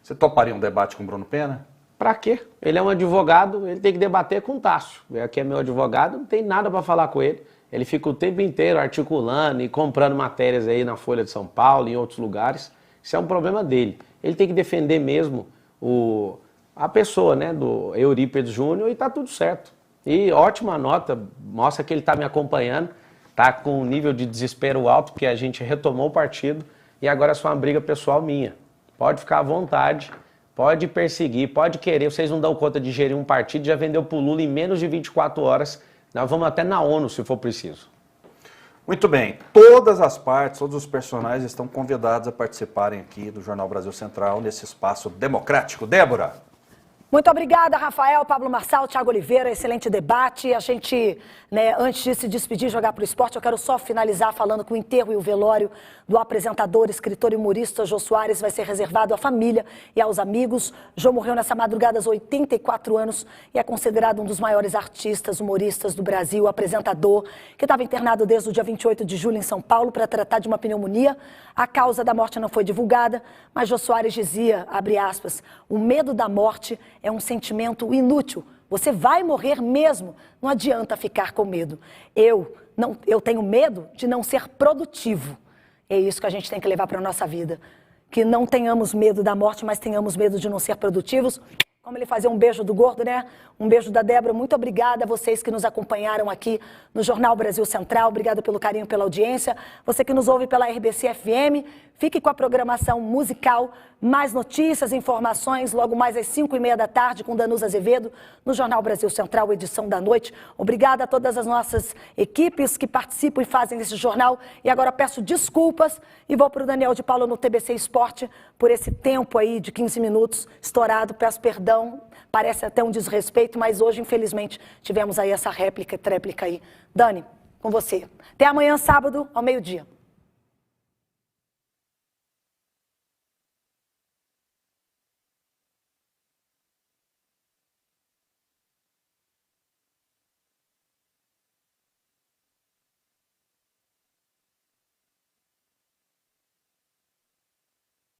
Você toparia um debate com o Bruno Pena? Pra quê? Ele é um advogado, ele tem que debater com o Tássio. Aqui é meu advogado, não tem nada para falar com ele. Ele fica o tempo inteiro articulando e comprando matérias aí na Folha de São Paulo e em outros lugares. Isso é um problema dele. Ele tem que defender mesmo a pessoa, né, do Eurípides Júnior, e tá tudo certo. E ótima nota, mostra que ele tá me acompanhando, tá com um nível de desespero alto, porque a gente retomou o partido e agora é só uma briga pessoal minha. Pode ficar à vontade, pode perseguir, pode querer. Vocês não dão conta de gerir um partido, já vendeu pro Lula em menos de 24 horas. Nós vamos até na ONU, se for preciso. Muito bem. Todas as partes, todos os personagens estão convidados a participarem aqui do Jornal Brasil Central, nesse espaço democrático. Débora. Muito obrigada, Rafael, Pablo Marçal, Thiago Oliveira, excelente debate. A gente, né, antes de se despedir e jogar para o esporte, eu quero só finalizar falando que o enterro e o velório do apresentador, escritor e humorista Jô Soares vai ser reservado à família e aos amigos. Jô morreu nessa madrugada aos 84 anos e é considerado um dos maiores artistas, humoristas do Brasil, apresentador, que estava internado desde o dia 28 de julho em São Paulo para tratar de uma pneumonia. A causa da morte não foi divulgada, mas Jô Soares dizia, abre aspas, o medo da morte é um sentimento inútil. Você vai morrer mesmo. Não adianta ficar com medo. Eu tenho medo de não ser produtivo. É isso que a gente tem que levar para a nossa vida. Que não tenhamos medo da morte, mas tenhamos medo de não ser produtivos. Como ele fazia um beijo do gordo, né? Um beijo da Débora. Muito obrigada a vocês que nos acompanharam aqui no Jornal Brasil Central. Obrigada pelo carinho, pela audiência. Você que nos ouve pela RBC FM, fique com a programação musical. Mais notícias, informações, logo mais às 5h30 da tarde, com Danusa Azevedo, no Jornal Brasil Central, edição da noite. Obrigada a todas as nossas equipes que participam e fazem esse jornal. E agora peço desculpas e vou para o Daniel de Paula no TBC Esporte por esse tempo aí de 15 minutos estourado. Peço perdão, parece até um desrespeito, mas hoje, infelizmente, tivemos aí essa réplica e tréplica aí. Dani, com você. Até amanhã, sábado, ao meio-dia.